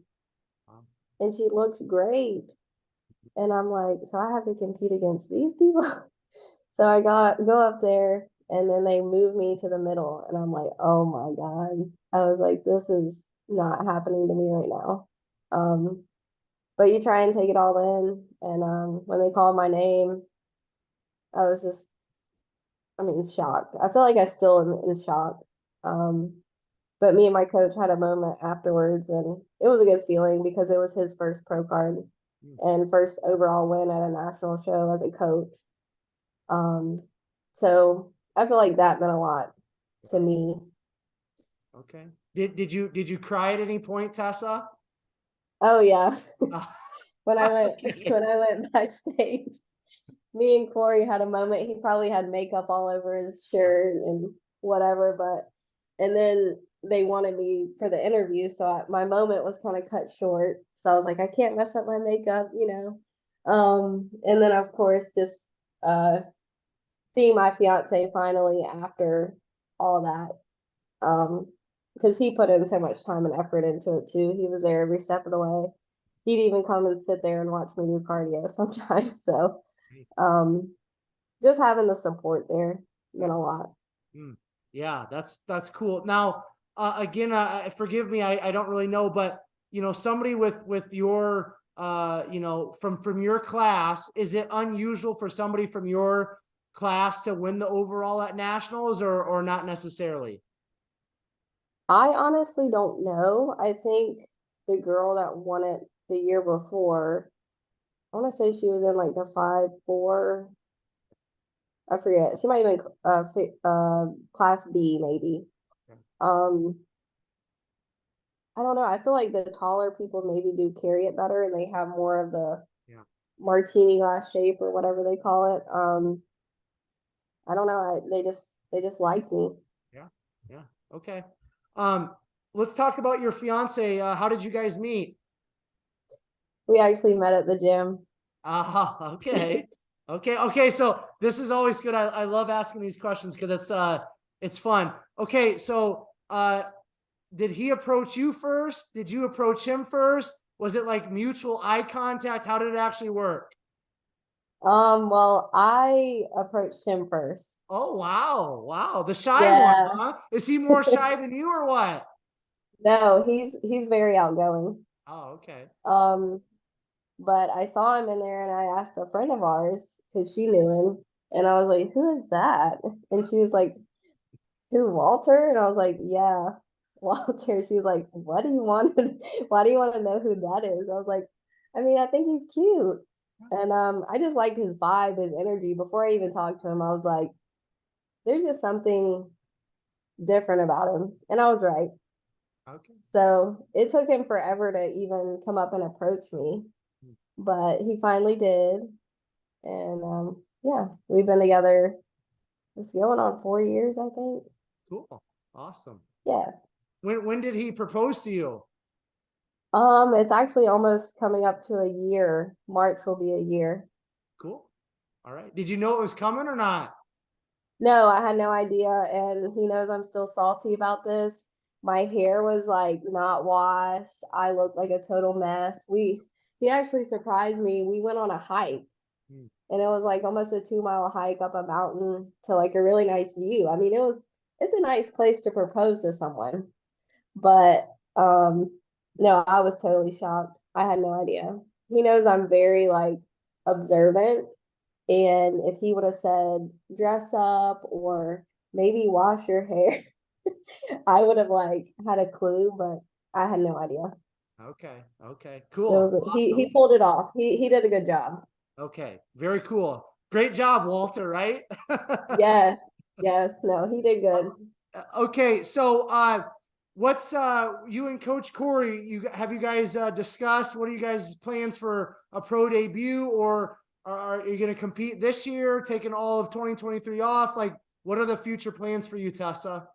and she looked great. And I'm like, so I have to compete against these people. So I go up there, and then they move me to the middle, and I'm like, "Oh my God." I was like, "This is not happening to me right now." Um, but you try and take it all in, and when they called my name, I was just, I mean, shocked. I feel like I still am in shock. Um, but me and my coach had a moment afterwards, and it was a good feeling because it was his first pro card and first overall win at a national show as a coach. Um, so I feel like that meant a lot to me. Okay. Did you cry at any point, Tessa? Oh yeah. Okay. When I went backstage, me and Corey had a moment. He probably had makeup all over his shirt and whatever, but and then they wanted me for the interview, so my moment was kind of cut short. So I was like, I can't mess up my makeup, you know. And then of course just uh seeing my fiance finally after all that, because he put in so much time and effort into it too. He was there every step of the way. He'd even come and sit there and watch me do cardio sometimes. So um, just having the support there meant a lot. Yeah, that's cool. Now, again, forgive me, I don't really know, but you know, somebody with your you know, from your class, is it unusual for somebody from your class to win the overall at nationals, or not necessarily? I honestly don't know. I think the girl that won it the year before, I want to say she was in like the 5'4". I forget. She might have been class B maybe. Okay. I don't know. I feel like the taller people maybe do carry it better and they have more of the Yeah. martini glass shape or whatever they call it. I don't know. They just like me. Yeah. Yeah. Okay. Um, let's talk about your fiance. How did you guys meet? We actually met at the gym. Okay. Okay. Okay. So this is always good. I love asking these questions because it's fun. Okay. So did he approach you first? Did you approach him first? Was it like mutual eye contact? How did it actually work? Well, I approached him first. Oh wow. Wow. The shy one, Yeah. huh? Is he more shy than you or what? No, he's very outgoing. Oh, okay. Um, but I saw him in there and I asked a friend of ours because she knew him, and I was like, "Who is that?" And she was like, "Who, Walter?" And I was like, "Yeah, Walter." She was like, "What do you want? Why do you want to know who that is?" I was like, "I mean, I think he's cute." And I just liked his vibe, his energy. Before I even talked to him, I was like, "There's just something different about him." And I was right. Okay. So it took him forever to even come up and approach me, but he finally did. And yeah, we've been together. It's going on 4 years, I think. Cool. Awesome. Yeah. When did he propose to you? It's actually almost coming up to a year. March will be a year. Cool. All right. Did you know it was coming or not? No, I had no idea, and he knows I'm still salty about this. My hair was like not washed. I looked like a total mess. He actually surprised me. We went on a hike, Hmm. and it was like almost a 2 mile hike up a mountain to like a really nice view. I mean, it's a nice place to propose to someone. But no, I was totally shocked. I had no idea. He knows I'm very like observant, and if he would have said dress up or maybe wash your hair, I would have like had a clue, but I had no idea. Okay. Okay. It Cool. was Awesome. he pulled it off. He did a good job. Okay. Very cool. Great job, Walter, right? Yes. Yes. No, he did good. Okay. So what's you and Coach Corey, you guys discussed what are you guys' plans for a pro debut, or are you gonna compete this year, taking all of 2023 off? Like, what are the future plans for you, Tessa?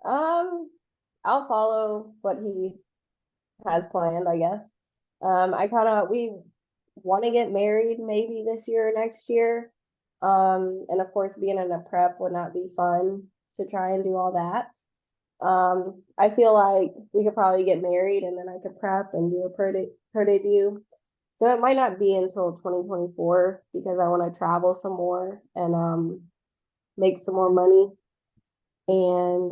Um, I'll follow what he has planned, I guess. I kind of we want to get married maybe this year or next year. And of course, being in a prep would not be fun to try and do all that. I feel like we could probably get married and then I could prep and do a pro debut. So it might not be until 2024 because I want to travel some more and make some more money. And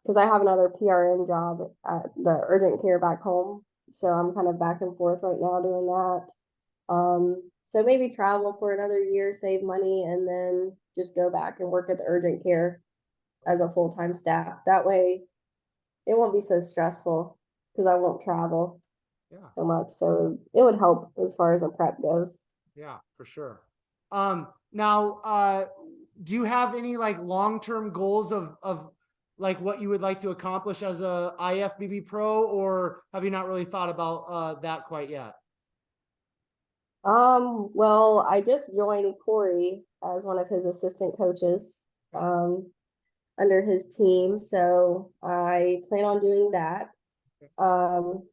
because I have another PRN job at the urgent care back home. So I'm kind of back and forth right now doing that. So maybe travel for another year, save money, and then just go back and work at the urgent care as a full-time staff. That way it won't be so stressful because I won't travel Yeah. so much. So it would help as far as a prep goes. Yeah, for sure. Now, do you have any like long-term goals of like what you would like to accomplish as a IFBB pro, or have you not really thought about that quite yet? Well, I just joined Corey as one of his assistant coaches, Okay. under his team. So I plan on doing that. Okay. Um,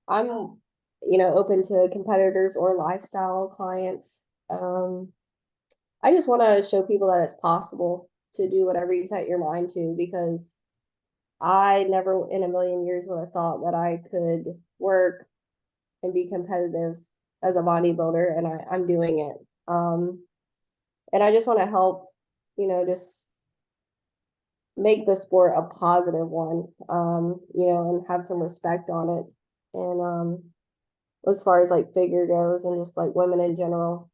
I'm, open to competitors or lifestyle clients. I just want to show people that it's possible to do whatever you set your mind to because I never in a million years would have thought that I could work and be competitive as a bodybuilder, and I'm doing it. And I just want to help, just make the sport a positive one, and have some respect on it. And as far as like figure goes and just like women in general,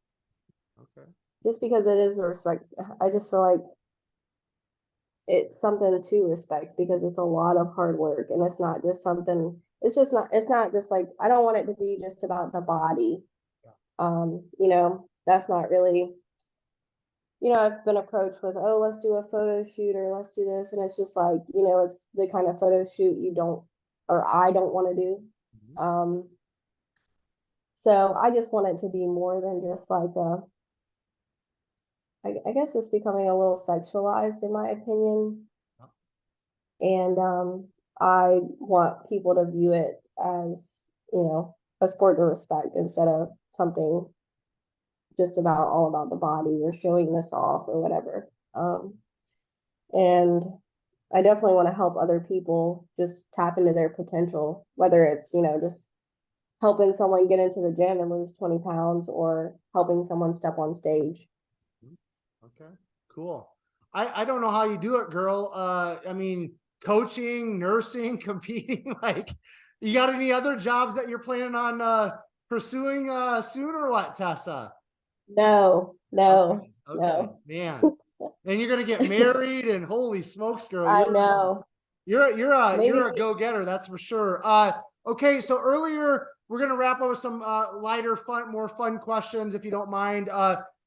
Okay. just because it is a respect, I just feel like it's something to respect because it's a lot of hard work and it's not just something, it's not just like, I don't want it to be just about the body. You know, that's not really, you know, I've been approached with, oh, let's do a photo shoot or let's do this. And it's just like, you know, it's the kind of photo shoot you don't, or I don't want to do. So I just want it to be more than just like I guess it's becoming a little sexualized in my opinion. And I want people to view it as, you know, a sport to respect instead of something just about all about the body or showing this off or whatever. And I definitely want to help other people just tap into their potential, whether it's, you know, just helping someone get into the gym and lose 20 pounds or helping someone step on stage. Okay, cool. I don't know how you do it, girl. I mean, coaching, nursing, competing, like, you got any other jobs that you're planning on pursuing soon or what, Tessa? No, Okay, no. man. And you're gonna get married and holy smokes, girl. I know. Maybe You're a go-getter, that's for sure. Okay, so earlier we're gonna wrap up with some lighter, more fun questions, if you don't mind.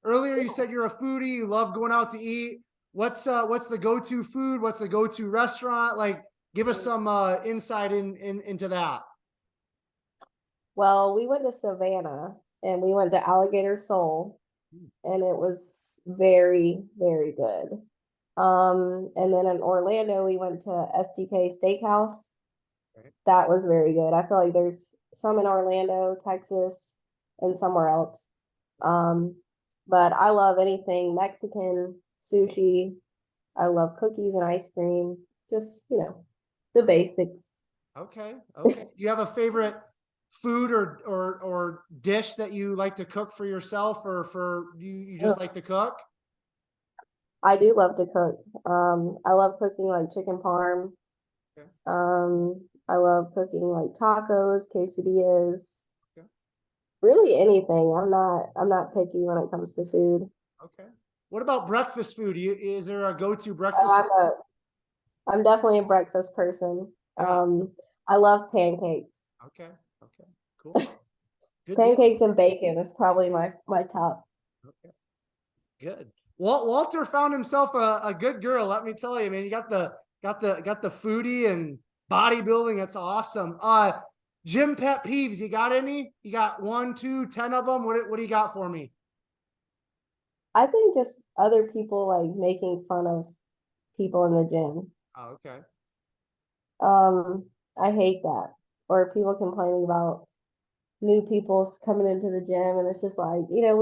Earlier you said you're a foodie, you love going out to eat. What's the go-to food? What's the go-to restaurant? Like, give us some insight into that. well, we went to Savannah and we went to Alligator Soul and it was very, very good. And then in Orlando, we went to SDK Steakhouse. Okay. That was very good. I feel like there's some in Orlando, Texas, and somewhere else. But I love anything Mexican, sushi. I love cookies and ice cream. Just, you know, the basics. Okay. Do you have a favorite food or dish that you like to cook for yourself, or for you just like to cook? I do love to cook. I love cooking like chicken parm. Okay. I love cooking like tacos, quesadillas, Okay. really anything. I'm not picky when it comes to food. Okay. What about breakfast food? Is there a go-to breakfast? Oh, I'm definitely a breakfast person. Yeah. I love pancakes. Okay. Cool. Good deal. Pancakes and bacon is probably my top. Okay. Good. Walter found himself a good girl. Let me tell you, man. You got the foodie and bodybuilding. That's awesome. Gym pet peeves. You got any? You got 1, 2, 10 of them? What do you got for me? I think just other people like making fun of people in the gym. Oh, okay. I hate that. Or people complaining about new people coming into the gym and it's just like, you know,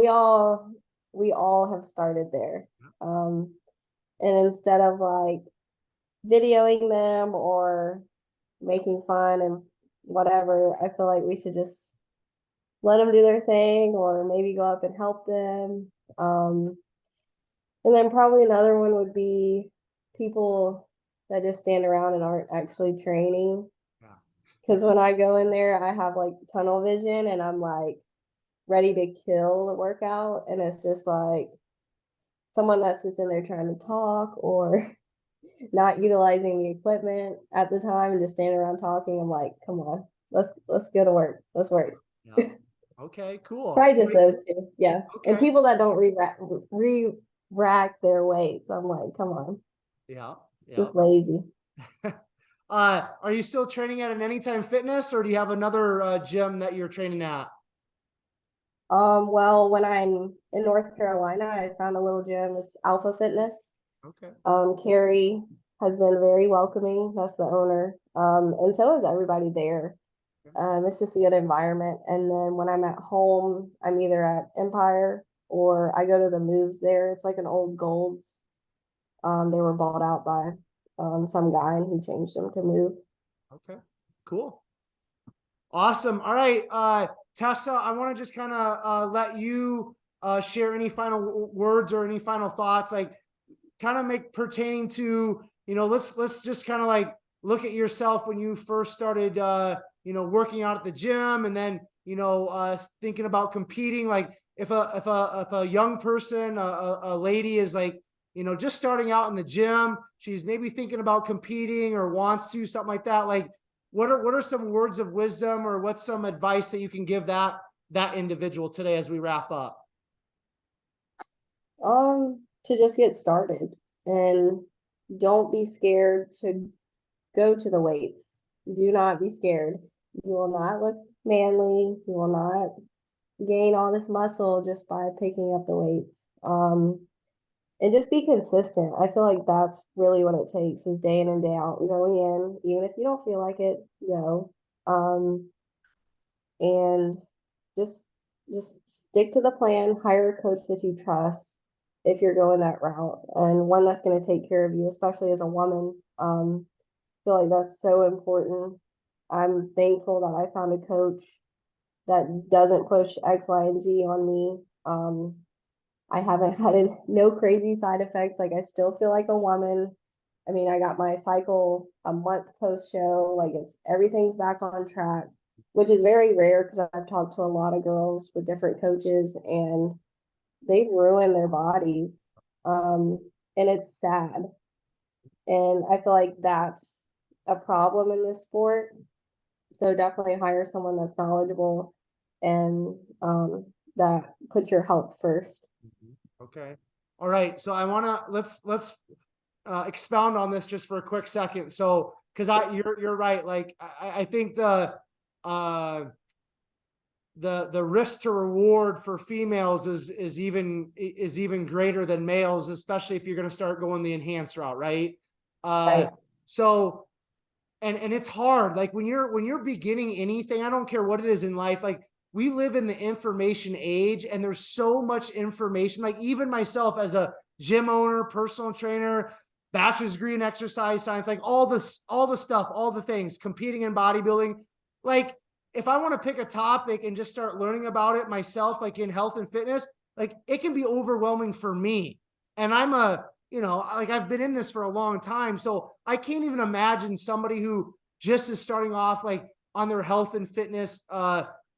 we all have started there. And instead of like videoing them or making fun and whatever, I feel like we should just let them do their thing or maybe go up and help them. And then probably another one would be people that just stand around and aren't actually training. Yeah. Because when I go in there, I have like tunnel vision and I'm like ready to kill the workout. And it's just like someone that's just in there trying to talk or not utilizing the equipment at the time and just standing around talking. I'm like, come on, let's go to work. Let's work. Yeah. Okay, cool. Probably just those two. Yeah. Okay. And people that don't re-rack their weights. I'm like, come on. Yeah. It's just lazy. Are you still training at an Anytime Fitness, or do you have another gym that you're training at? Well, when I'm in North Carolina, I found a little gym. It's Alpha Fitness. Okay. Carrie has been very welcoming. That's the owner. And so is everybody there. It's just a good environment. And then when I'm at home, I'm either at Empire or I go to the Moves there. It's like an old Gold's. They were bought out by some guy and he changed them to Move. Okay, cool. Awesome. All right, Tessa, I want to just kind of let you share any final words or any final thoughts, like kind of make pertaining to, you know, let's just kind of like look at yourself when you first started, you know, working out at the gym and then, you know, thinking about competing. Like, if a young person, a lady is like, you know, just starting out in the gym, she's maybe thinking about competing or wants to, something like that. Like, what are some words of wisdom, or what's some advice that you can give that individual today as we wrap up? To just get started and don't be scared to go to the weights. Do not be scared. You will not look manly. You will not gain all this muscle just by picking up the weights. And just be consistent. I feel like that's really what it takes is day in and day out, going in, even if you don't feel like it, go. And just just stick to the plan, hire a coach that you trust if you're going that route, and one that's going to take care of you, especially as a woman. I feel like that's so important. I'm thankful that I found a coach that doesn't push X, Y, and Z on me. I haven't had no crazy side effects. Like I still feel like a woman. I mean, I got my cycle a month post show. Like it's everything's back on track, which is very rare because I've talked to a lot of girls with different coaches and they've ruined their bodies. And it's sad. And I feel like that's a problem in this sport. So definitely hire someone that's knowledgeable and that puts your health first. Okay. All right. So I want to, let's expound on this just for a quick second. So, cause you're right. Like, I think the risk to reward for females is even greater than males, especially if you're going to start going the enhanced route. Right. Right. So, and it's hard. Like when you're beginning anything, I don't care what it is in life, like we live in the information age and there's so much information. Like even myself as a gym owner, personal trainer, bachelor's degree in exercise science, like all the stuff, all the things, competing in bodybuilding. Like if I want to pick a topic and just start learning about it myself, like in health and fitness, like it can be overwhelming for me. And I'm you know, like I've been in this for a long time. So I can't even imagine somebody who just is starting off like on their health and fitness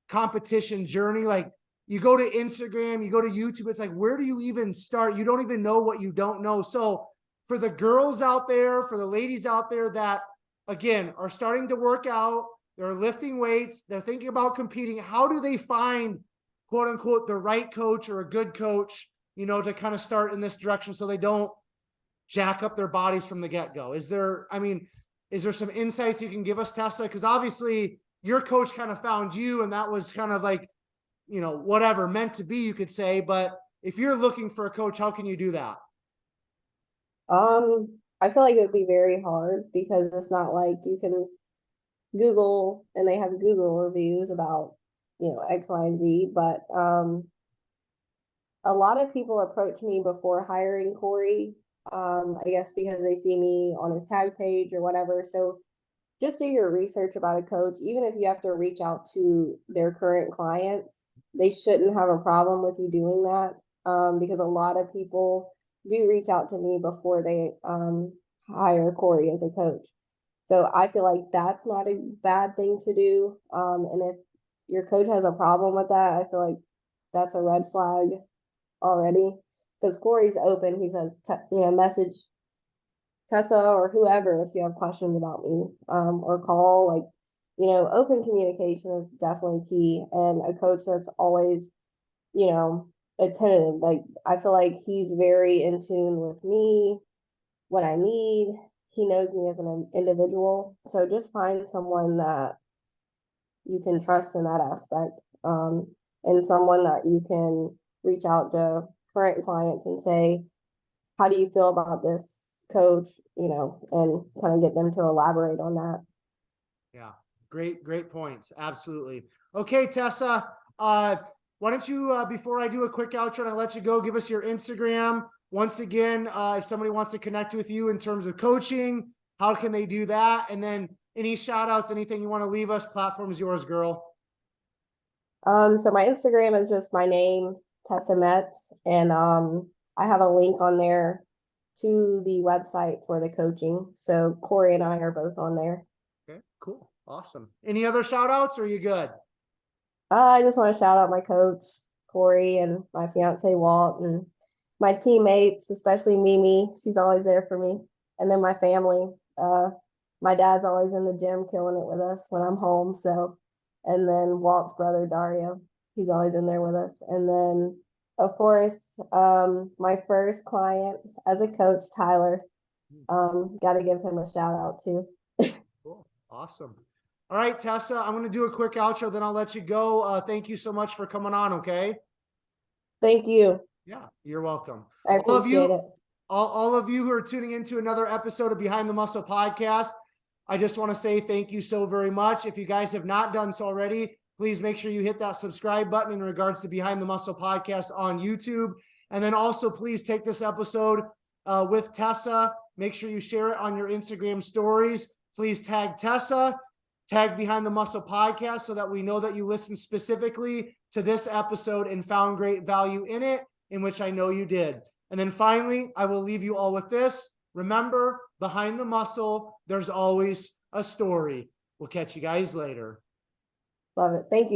competition journey. Like you go to Instagram, you go to YouTube, it's like, where do you even start? You don't even know what you don't know. So for the girls out there, for the ladies out there that, again, are starting to work out, they're lifting weights, they're thinking about competing, how do they find, quote unquote, the right coach or a good coach, you know, to kind of start in this direction so they don't jack up their bodies from the get-go? Is there some insights you can give us, Tessa? Because obviously your coach kind of found you and that was kind of like, you know, whatever, meant to be, you could say. But if you're looking for a coach, how can you do that? I feel like it would be very hard because it's not like you can Google and they have Google reviews about, X, Y, and Z, but a lot of people approach me before hiring Corey. I guess because they see me on his tag page or whatever. So just do your research about a coach, even if you have to reach out to their current clients, they shouldn't have a problem with you doing that. Because a lot of people do reach out to me before they hire Corey as a coach. So I feel like that's not a bad thing to do. And if your coach has a problem with that, I feel like that's a red flag already. Because Corey's open, he says, message Tessa or whoever if you have questions about me, or call. Like, open communication is definitely key. And a coach that's always, attentive. Like, I feel like he's very in tune with me, what I need. He knows me as an individual. So just find someone that you can trust in that aspect, and someone that you can reach out to current clients and say, how do you feel about this coach, and kind of get them to elaborate on that. Yeah, great points. Absolutely. Okay, Tessa, why don't you, before I do a quick outro and I let you go, give us your Instagram. Once again, if somebody wants to connect with you in terms of coaching, how can they do that? And then any shout outs, anything you want to leave us, platform is yours, girl. So my Instagram is just my name, Tessa Meetze, and I have a link on there to the website for the coaching. So Corey and I are both on there. Okay, cool. Awesome. Any other shout outs or are you good? I just want to shout out my coach. Corey, and my fiance Walt, and my teammates, especially Mimi. She's always there for me. And then my family. My dad's always in the gym killing it with us when I'm home. So, and then Walt's brother Dario, he's always in there with us. And then, of course, my first client as a coach, Tyler. Got to give him a shout out too. Cool. Awesome. All right, Tessa, I'm going to do a quick outro, then I'll let you go. Thank you so much for coming on. Okay. Thank you. Yeah, you're welcome. I appreciate it. All of you who are tuning into another episode of Behind the Muscle podcast, I just want to say thank you so very much. If you guys have not done so already, please make sure you hit that subscribe button in regards to Behind the Muscle podcast on YouTube. And then also please take this episode with Tessa. Make sure you share it on your Instagram stories. Please tag Tessa, tag Behind the Muscle podcast so that we know that you listened specifically to this episode and found great value in it, in which I know you did. And then finally, I will leave you all with this. Remember, behind the muscle, there's always a story. We'll catch you guys later. Love it. Thank you.